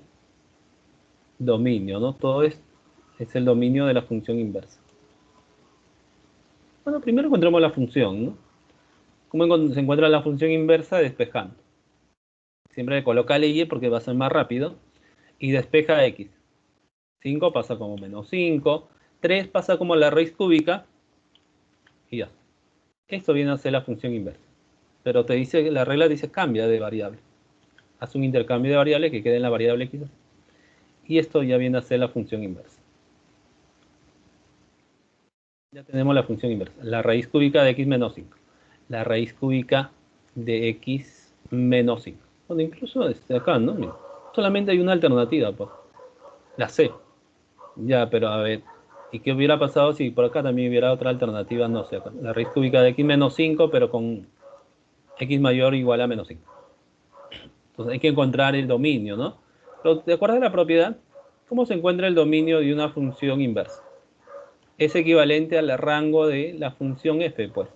dominio, ¿no? Todo es el dominio de la función inversa. Bueno, primero encontramos la función, ¿no? ¿Cómo se encuentra la función inversa? Despejando. Siempre coloca la y porque va a ser más rápido. Y despeja x. 5 pasa como menos 5. 3 pasa como la raíz cúbica. Y ya. Esto viene a ser la función inversa. Pero te dice, la regla dice cambia de variable. Haz un intercambio de variables que quede en la variable x. Y esto ya viene a ser la función inversa. Ya tenemos la función inversa. La raíz cúbica de x menos 5. La raíz cúbica de x menos 5. Bueno, incluso acá, ¿no? Mira, solamente hay una alternativa, pues. La c. Ya, pero a ver. ¿Y qué hubiera pasado si por acá también hubiera otra alternativa? No sé, la raíz cúbica de x menos 5, pero con x mayor o igual a menos 5. Entonces hay que encontrar el dominio, ¿no? Pero, ¿te acuerdas de la propiedad? ¿Cómo se encuentra el dominio de una función inversa? Es equivalente al rango de la función f, pues.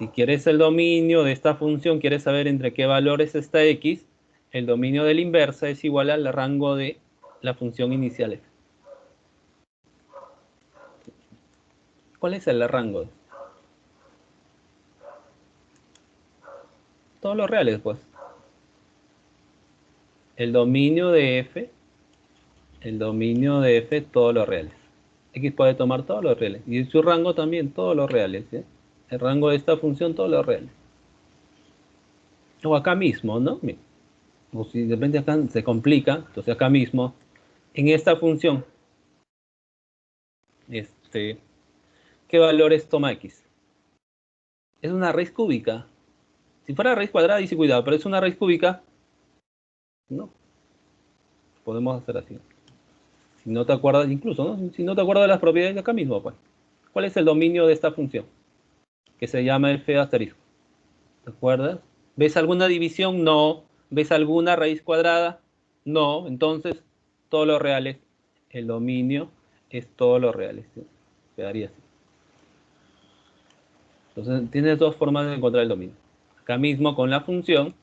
Si quieres el dominio de esta función, quieres saber entre qué valores está x, el dominio de la inversa es igual al rango de la función inicial f. ¿Cuál es el rango? Todos los reales, pues. El dominio de f, todos los reales. X puede tomar todos los reales. Y su rango también, todos los reales. ¿Sí? El rango de esta función, todos los reales. O acá mismo, ¿no? O si de repente acá se complica, entonces acá mismo, en esta función, ¿qué valores toma X? Es una raíz cúbica. Si fuera raíz cuadrada, dice cuidado, pero es una raíz cúbica, no. Podemos hacer así. Si no te acuerdas, incluso, ¿no? Si no te acuerdas de las propiedades de acá mismo, pues. ¿Cuál es el dominio de esta función? Que se llama f asterisco. ¿Te acuerdas? ¿Ves alguna división? No. ¿Ves alguna raíz cuadrada? No. Entonces, todos los reales. El dominio es todos los reales. ¿Sí? Quedaría así. Entonces, tienes dos formas de encontrar el dominio. Acá mismo con la función,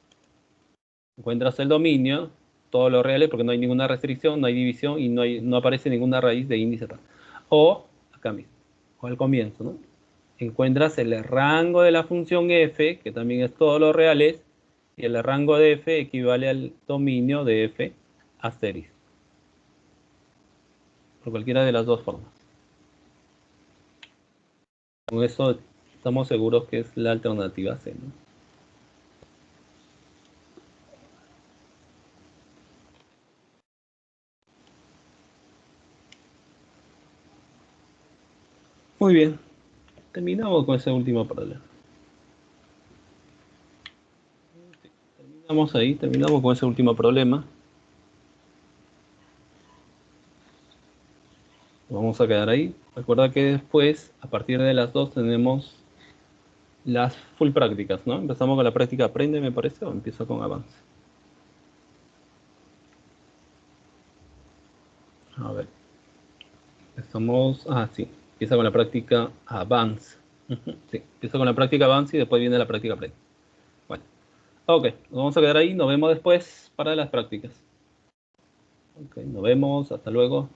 encuentras el dominio, todos los reales, porque no hay ninguna restricción, no hay división y no aparece ninguna raíz de índice tal. O acá mismo, o al comienzo, ¿no? Encuentras el rango de la función f, que también es todos los reales, y el rango de f equivale al dominio de f asterisco. Por cualquiera de las dos formas. Con eso estamos seguros que es la alternativa C, ¿no? Muy bien. Terminamos con ese último problema. Terminamos con ese último problema. Vamos a quedar ahí. Recuerda que después, a partir de las 2, tenemos las full prácticas, ¿no? Empezamos con la práctica aprende, me parece, o empiezo con avance. A ver. Sí. Empieza con la práctica avance. Sí, empieza con la práctica avance y después viene la práctica aprende. Bueno. Ok, nos vamos a quedar ahí. Nos vemos después para las prácticas. Ok, nos vemos. Hasta luego.